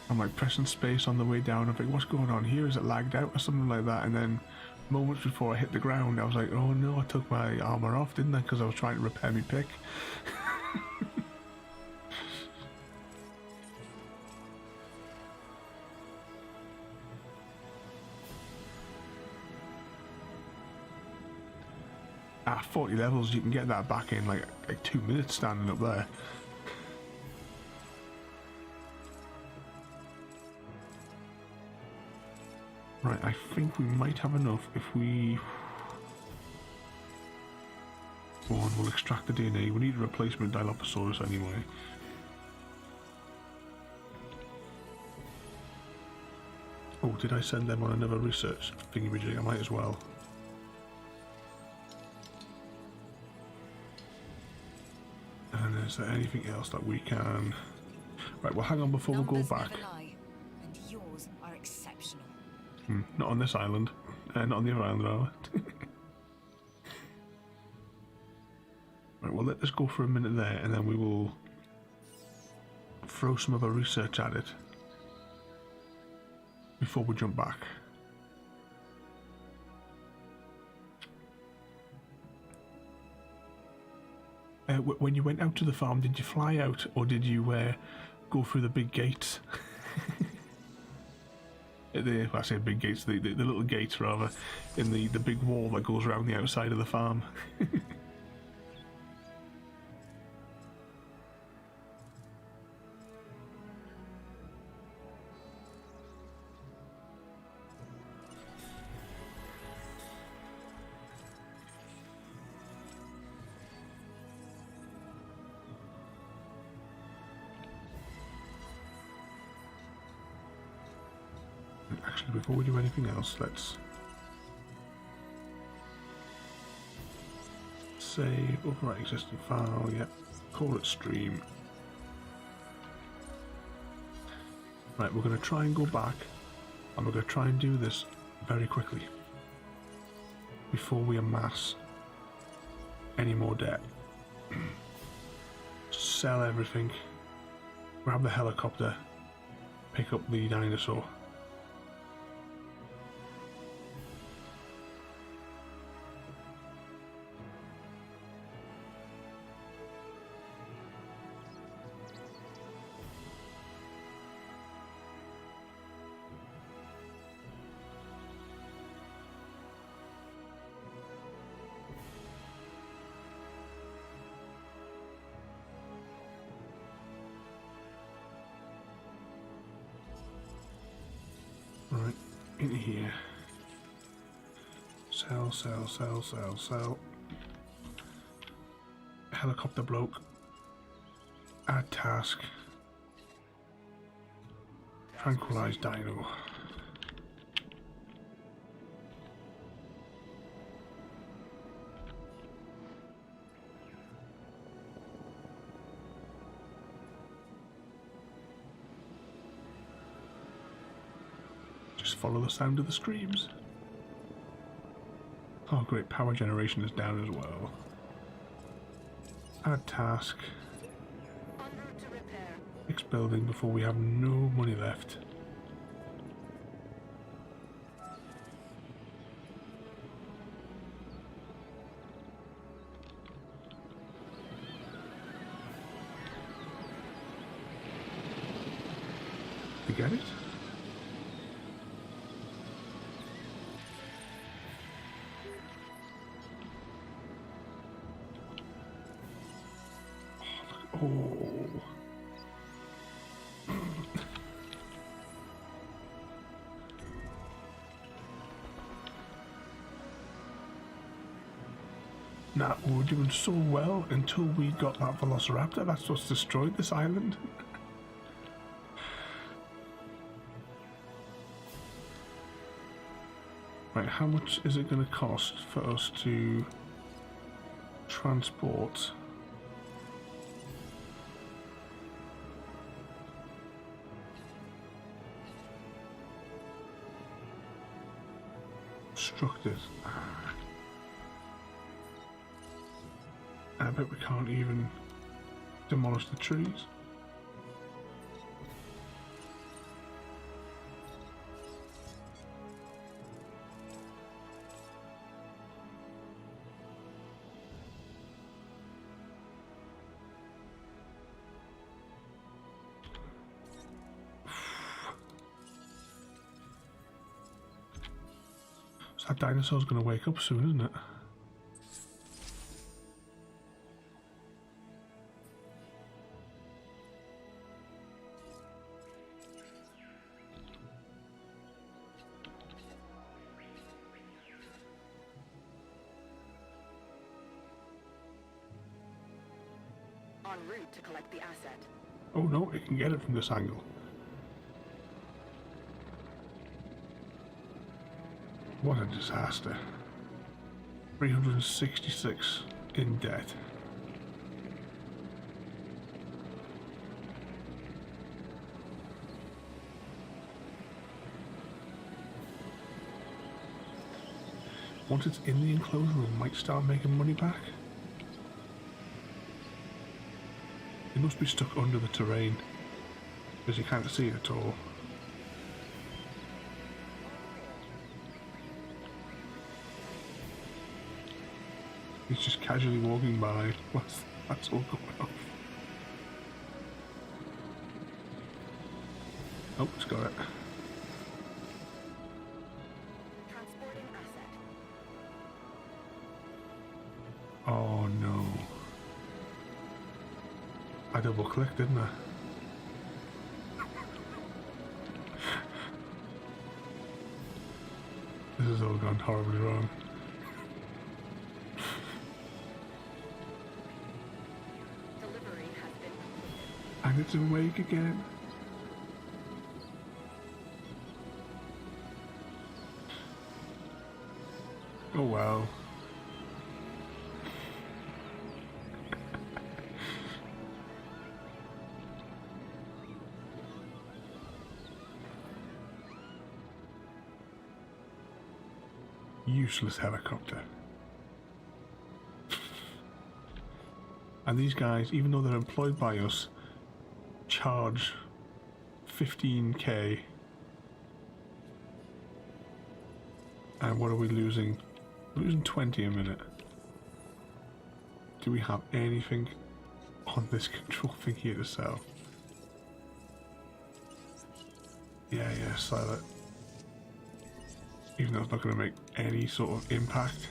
I'm like pressing space on the way down. I'm like, what's going on here? Is it lagged out or something like that? And then moments before I hit the ground, I was like, oh no, I took my armor off, didn't I? Because I was trying to repair my pick. At 40 levels, you can get that back in like 2 minutes standing up there. Right, I think we might have enough if we... Go on, we'll extract the DNA. We need a replacement Dilophosaurus anyway. Oh, did I send them on another research thingy-majig? I might as well. And is there anything else that we can... Right, well hang on before we go back. Never lie, and yours are exceptional. Not on this island. Not on the other island, rather. Right, well let us go for a minute there, and then we will throw some other research at it before we jump back. When you went out to the farm, did you fly out, or did you go through the big gates? I say big gates, the little gates rather, in the big wall that goes around the outside of the farm. Actually, before we do anything else, let's save, overwrite existing file, yep, call it stream. Right, we're going to try and go back, and we're going to try and do this very quickly before we amass any more debt. Sell everything, grab the helicopter, pick up the dinosaur. Right, in here. Sell, sell, sell, sell, sell. Helicopter bloke. Add task. Tranquilized Dino. Just follow the sound of the screams. Oh great, power generation is down as well. Add task. En route to repair. Fix building before we have no money left. You get it? Oh. Nah, we were doing so well until we got that Velociraptor. That's what's destroyed this island. Right, how much is it going to cost for us to transport structures? I bet we can't even demolish the trees. So that dinosaur's going to wake up soon, isn't it? En route to collect the asset. Oh no, it can get it from this angle. What a disaster. 366 in debt. Once it's in the enclosure, we might start making money back. It must be stuck under the terrain, because you can't see it at all. He's just casually walking by. That's all going off. Oh, it's got it. Transporting asset. Oh no. I double clicked, didn't I? This has all gone horribly wrong. Delivery has been completed. And it's awake again. Oh well. Useless helicopter. And these guys, even though they're employed by us, charge 15k. And what are we losing? We're losing 20 a minute. Do we have anything on this control thing here to sell? Yeah, sell it. Even though it's not going to make any sort of impact.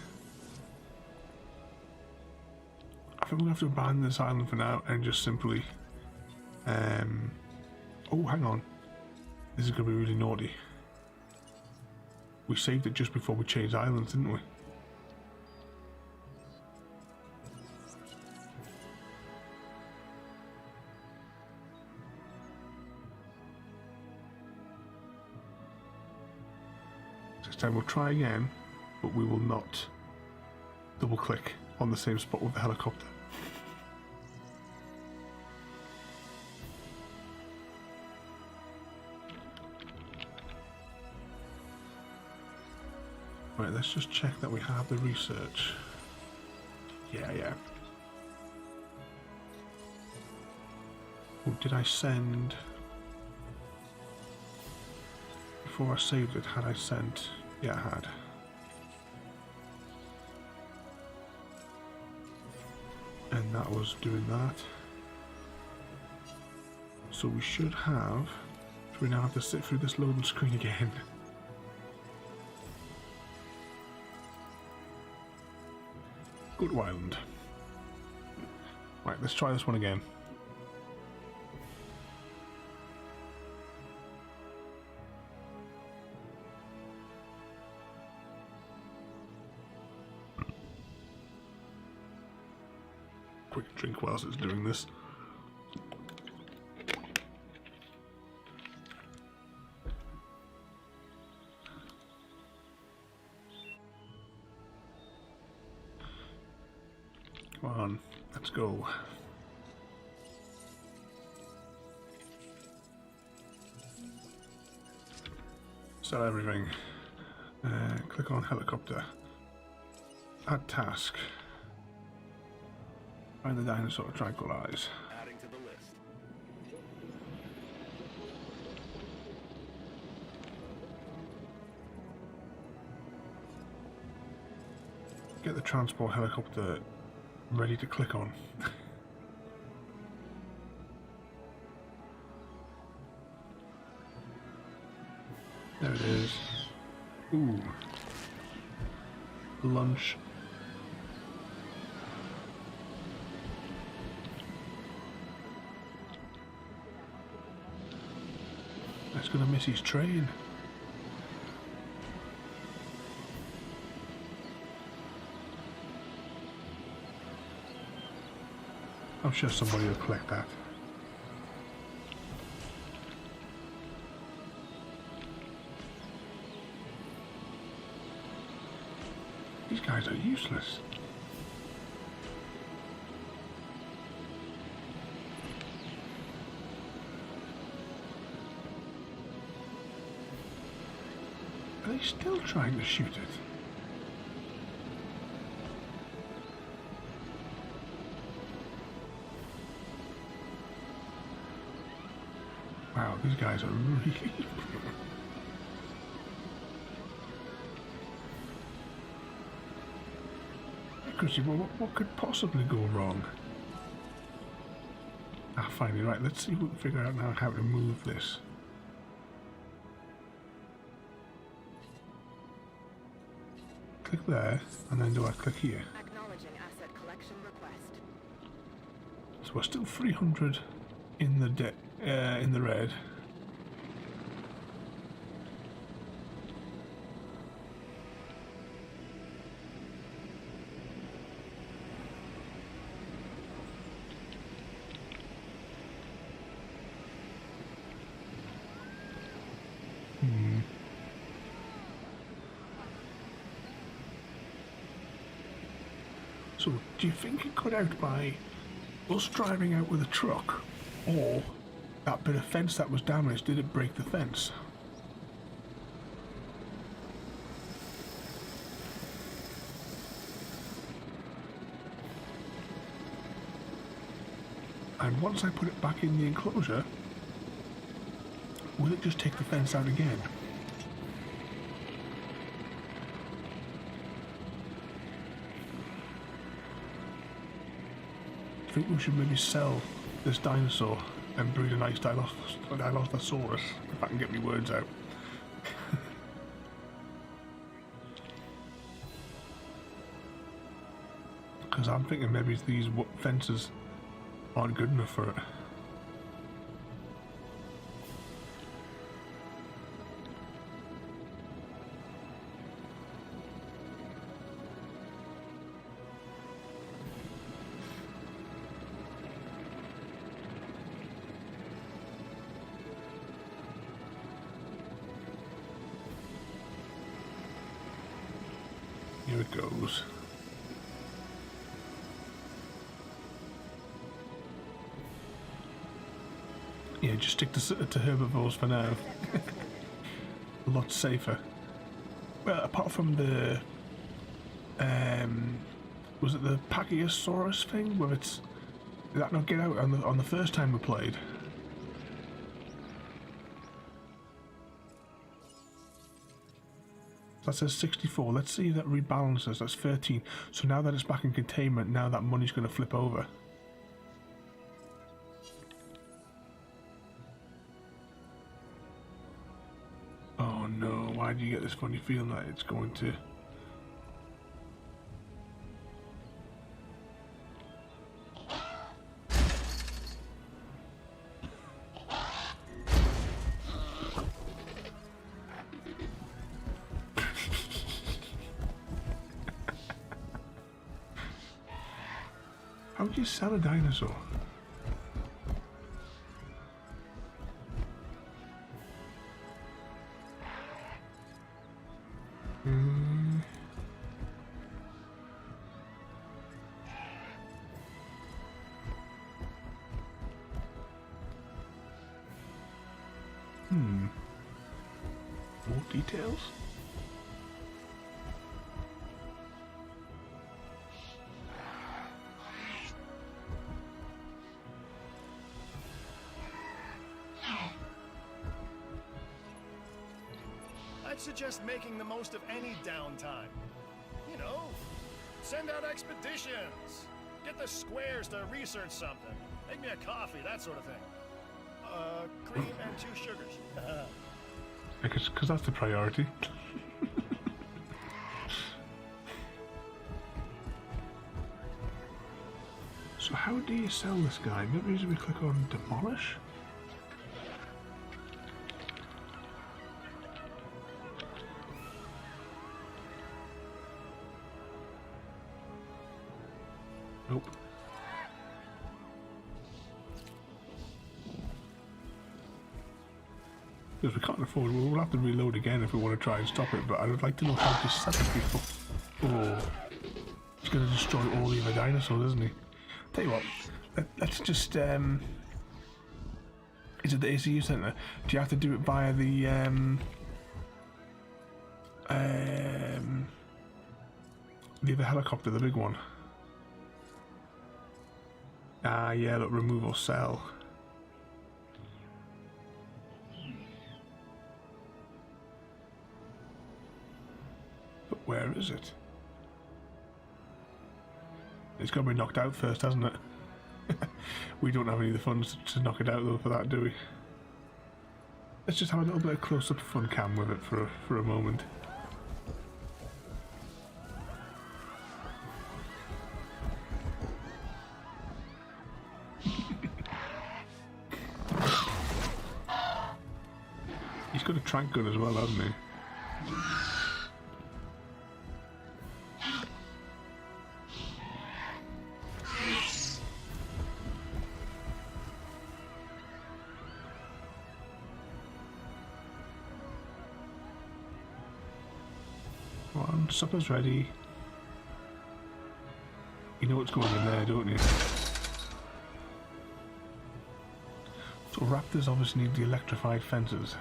I think we're going to have to abandon this island for now and just simply... oh, hang on. This is going to be really naughty. We saved it just before we changed islands, didn't we? Next time we'll try again, but we will not double click on the same spot with the helicopter. Right, let's just check that we have the research. Yeah. Oh, did I send... Before I saved it, had I sent... Yeah, I had. And that was doing that. So we should have... So we now have to sit through this loading screen again. Go to Island. Right, let's try this one again. Quick drink whilst it's doing this. Come on, let's go. Sell everything. Click on helicopter. Add task. Find the dinosaur, tranquilize. Adding to the list. Get the transport helicopter ready to click on. There it is. Ooh. Lunch. That's gonna miss his train. I'm sure somebody will collect that. These guys are useless. Are they still trying to shoot it? Wow, these guys are really... Because what could possibly go wrong? Ah, finally, right, let's see if we can figure out now how to move this. Click there, and then do I click here? Acknowledging asset collection request. So we're still 300 in the red. So, do you think it got out by us driving out with a truck, or that bit of fence that was damaged, did it break the fence? And once I put it back in the enclosure, will it just take the fence out again? I think we should maybe sell this dinosaur and breed a nice Dilophosaurus, if I can get my words out. Because I'm thinking maybe these fences aren't good enough for it. Here it goes. Yeah, just stick to herbivores for now. A lot safer. Well, apart from the was it the Pachyosaurus thing? Where it's did that not get out on the first time we played? That says 64. Let's see if that rebalances. That's 13. So now that it's back in containment, now that money's going to flip over. Oh no, why do you get this funny feeling that it's going to... How would you sell a dinosaur? More details? I'd suggest making the most of any downtime. You know, send out expeditions. Get the squares to research something. Make me a coffee, that sort of thing. Cream and 2 sugars. Because that's the priority. So how do you sell this guy? Maybe usually we click on demolish? Nope. Because we can't afford, we'll have to reload again if we want to try and stop it, but I'd like to know how to set it before. Oh, he's going to destroy all the other dinosaurs, isn't he? Tell you what, let's just, is it the ACU Centre? Do you have to do it via the, other helicopter, the big one? Ah, yeah, look, remove or sell. But where is it? It's got to be knocked out first, hasn't it? We don't have any of the funds to knock it out though for that, do we? Let's just have a little bit of close-up fun cam with it for a moment. He's got a trank gun as well, hasn't he? Come on, supper's ready. You know what's going in there, don't you? So raptors obviously need the electrified fences.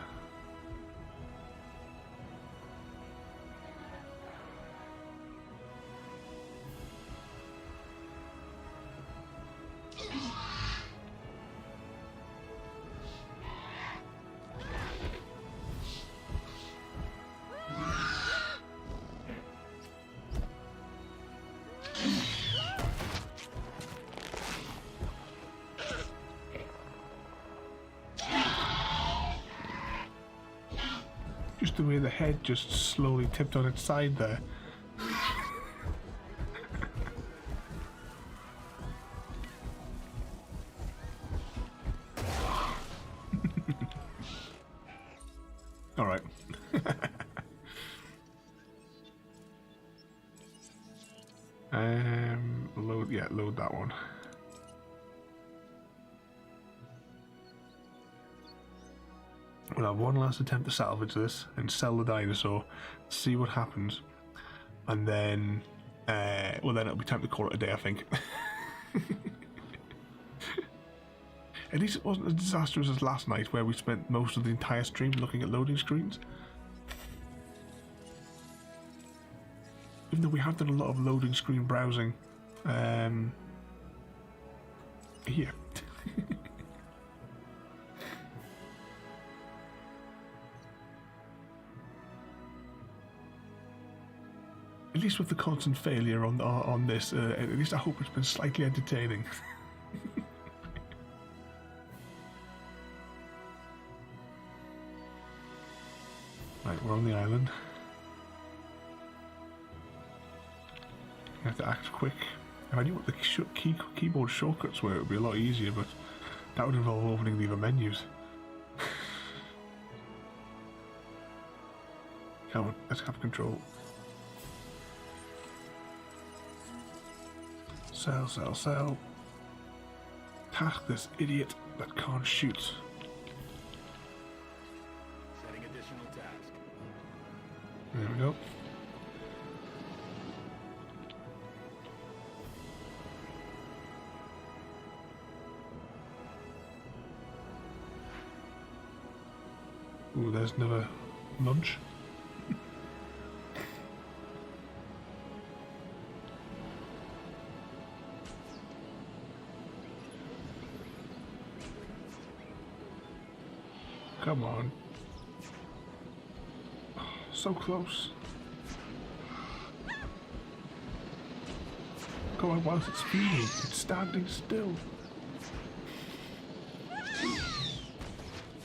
Just the way the head just slowly tipped on its side there. All right. Load that one. We'll have one last attempt to salvage this and sell the dinosaur, see what happens. and then, well, then it'll be time to call it a day, I think. At least it wasn't as disastrous as last night, where we spent most of the entire stream looking at loading screens. Even though we have done a lot of loading screen browsing here. At least with the constant failure on this, at least I hope it's been slightly entertaining. Right, we're on the island. You have to act quick. If I knew what the keyboard shortcuts were, it would be a lot easier, but that would involve opening the other menus. Come on, let's have control. Sell, sell, sell. Task this idiot that can't shoot. Setting additional task. There we go. Ooh, there's another lunch. Come on. Oh, so close. Come on, whilst it's feeding, it's standing still.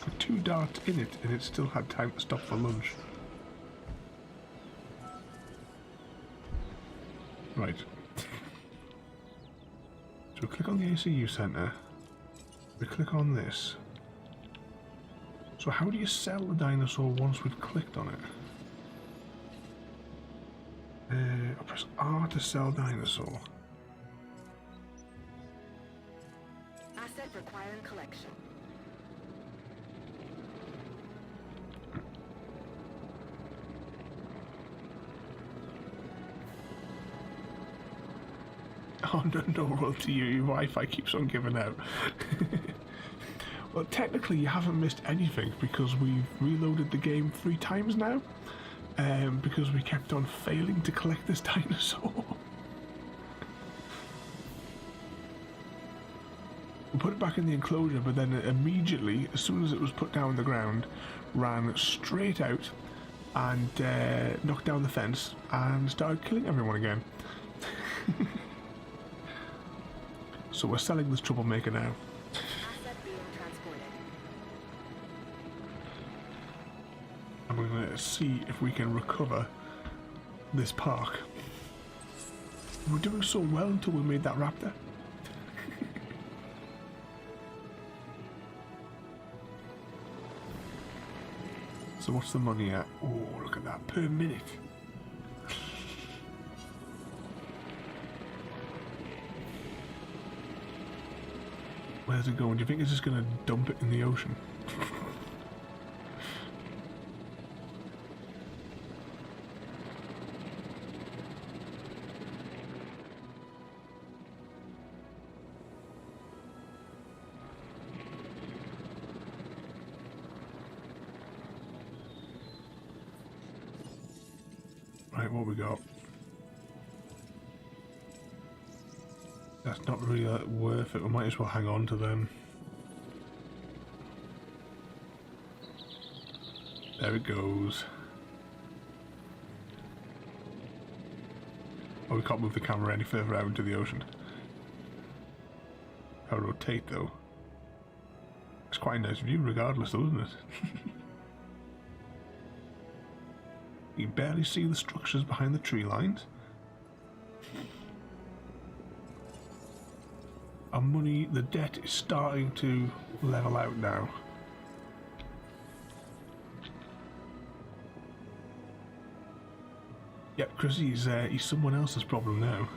Got 2 darts in it, and it still had time to stop for lunch. Right. So we click on the ACU center. We click on this. So how do you sell the dinosaur once we've clicked on it? I'll press R to sell dinosaur. Asset requiring collection. Oh no, royalty, your Wi-Fi keeps on giving out. Well, technically you haven't missed anything because we've reloaded the game 3 times now, because we kept on failing to collect this dinosaur. We put it back in the enclosure, but then immediately, as soon as it was put down on the ground, ran straight out and knocked down the fence and started killing everyone again. So we're selling this troublemaker now. Asset being transported. And we're going to see if we can recover this park. We were doing so well until we made that raptor. So what's the money at? Oh, look at that, per minute. Where's it going? Do you think it's just going to dump it in the ocean? Right, what we got? That's not really worth it. We might as well hang on to them. There it goes. Oh, we can't move the camera any further out into the ocean. I'll rotate though. It's quite a nice view regardless though, isn't it? You can barely see the structures behind the tree lines. Our money, the debt is starting to level out now. Yep, Chris, he's someone else's problem now.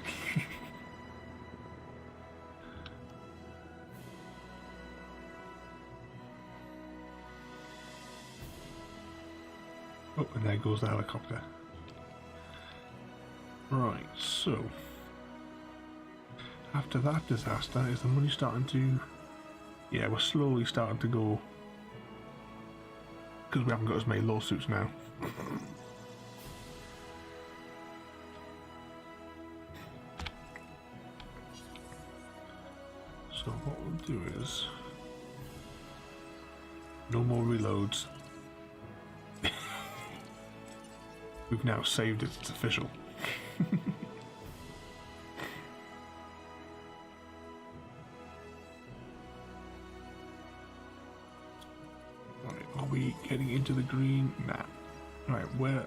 Oh, and there goes the helicopter. Right, so after that disaster, is the money starting to... Yeah, we're slowly starting to go, because we haven't got as many lawsuits now. So what we'll do is no more reloads. We've now saved it, it's official. Right, are we getting into the green? Nah. Right, where...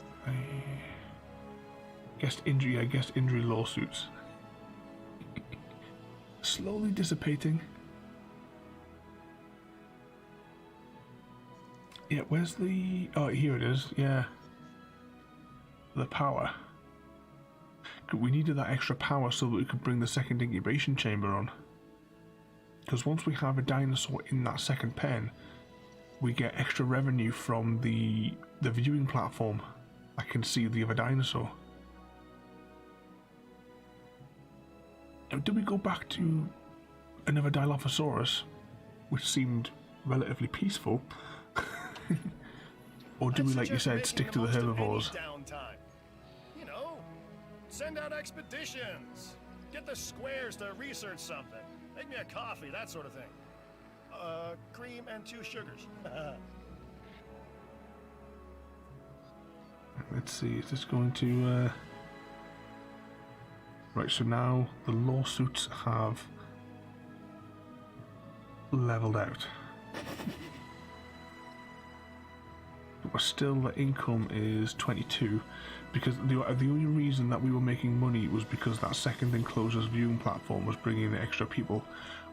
guest injury, I guess injury lawsuits. Slowly dissipating. Yeah, where's the... Oh, here it is, yeah. The power. We needed that extra power so that we could bring the second incubation chamber on. Because once we have a dinosaur in that second pen, we get extra revenue from the viewing platform that can see the other dinosaur. Now, did we go back to another Dilophosaurus, which seemed relatively peaceful? Or do we, like you said, stick to the herbivores? You know, send out expeditions. Get the squares to research something. Make me a coffee, that sort of thing. Cream and 2 sugars. Let's see, is this going to... Right, so now the lawsuits have leveled out. But still, the income is 22, because the only reason that we were making money was because that second enclosure's viewing platform was bringing in extra people,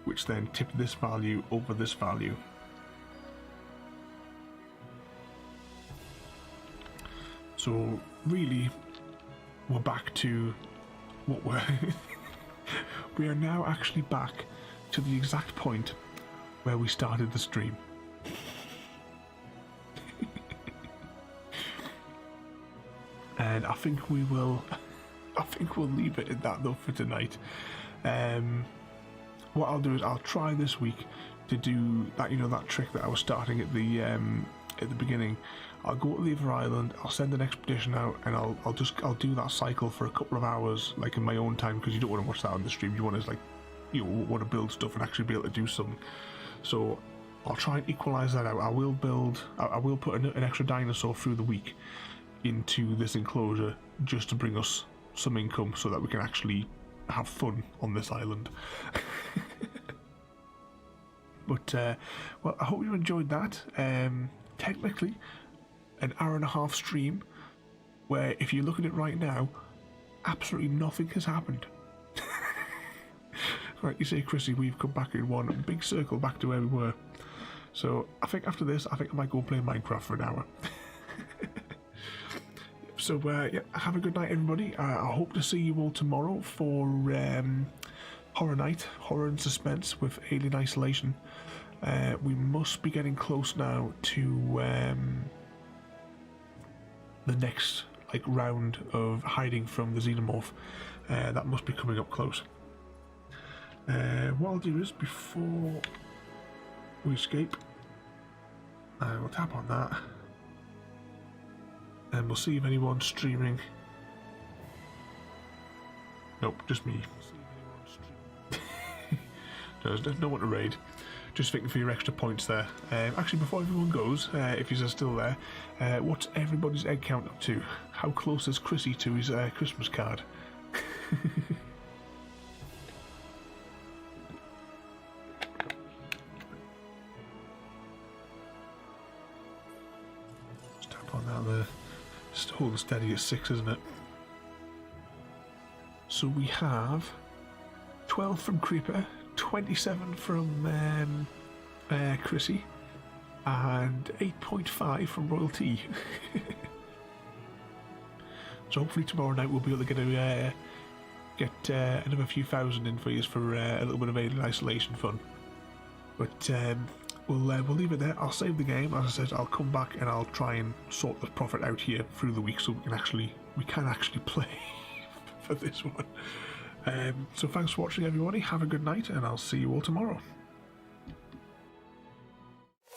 which then tipped this value over this value. So really, we're back to what we're... We are now actually back to the exact point where we started the stream. And I think we will... I think we'll leave it at that though for tonight. What I'll do is I'll try this week to do that, you know, that trick that I was starting at the beginning. I'll go to the other island, I'll send an expedition out, and I'll do that cycle for a couple of hours, like in my own time, because you don't want to watch that on the stream. You want to, like, you know, want to build stuff and actually be able to do something. So I'll try and equalize that out. I will put an extra dinosaur through the week into this enclosure just to bring us some income so that we can actually have fun on this island. But well, I hope you enjoyed that. Technically an hour-and-a-half stream where, if you look at it right now, absolutely nothing has happened. Right, you say, Chrissy, we've come back in one big circle back to where we were. So I think after this, I might go play Minecraft for an hour. So yeah, have a good night, everybody. I hope to see you all tomorrow for Horror Night, Horror and Suspense with Alien Isolation. We must be getting close now to the next round of hiding from the Xenomorph. That must be coming up close. What I'll do is, before we escape, we'll tap on that. And we'll see if anyone's streaming. Nope, just me. No, there's no one to raid. Just thinking for your extra points there. Actually, before everyone goes, if you're still there, what's everybody's egg count up to? How close is Chrissy to his Christmas card? Just tap on that there. Just holding steady at 6, isn't it? So we have 12 from Creeper, 27 from Chrissy, and 8.5 from Royalty. So hopefully tomorrow night we'll be able to get another few thousand in for you for a little bit of Alien Isolation fun. But we'll leave it there. I'll save the game. As I said, I'll come back and I'll try and sort the profit out here through the week so we can actually play for this one. So thanks for watching, everybody. Have a good night, and I'll see you all tomorrow.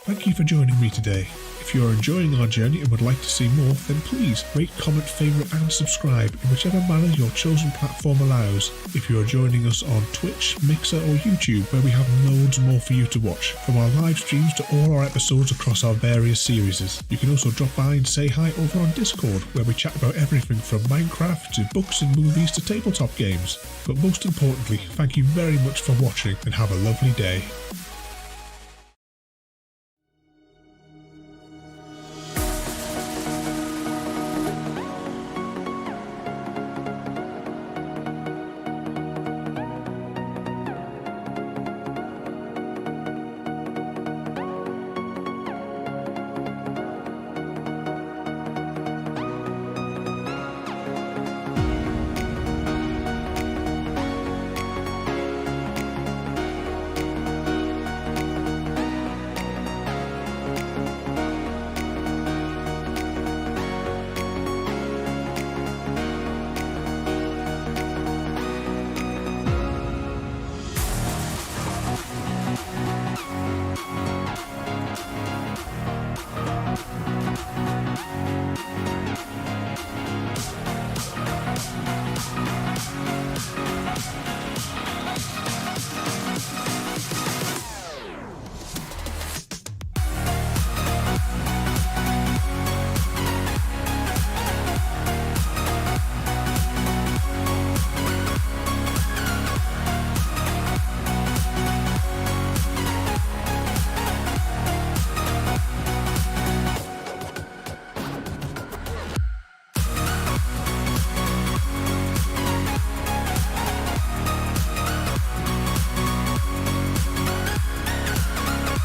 Thank you for joining me today. If you are enjoying our journey and would like to see more, then please rate, comment, favourite and subscribe in whichever manner your chosen platform allows. If you are joining us on Twitch, Mixer or YouTube, where we have loads more for you to watch, from our live streams to all our episodes across our various series. You can also drop by and say hi over on Discord, where we chat about everything from Minecraft to books and movies to tabletop games. But most importantly, thank you very much for watching and have a lovely day.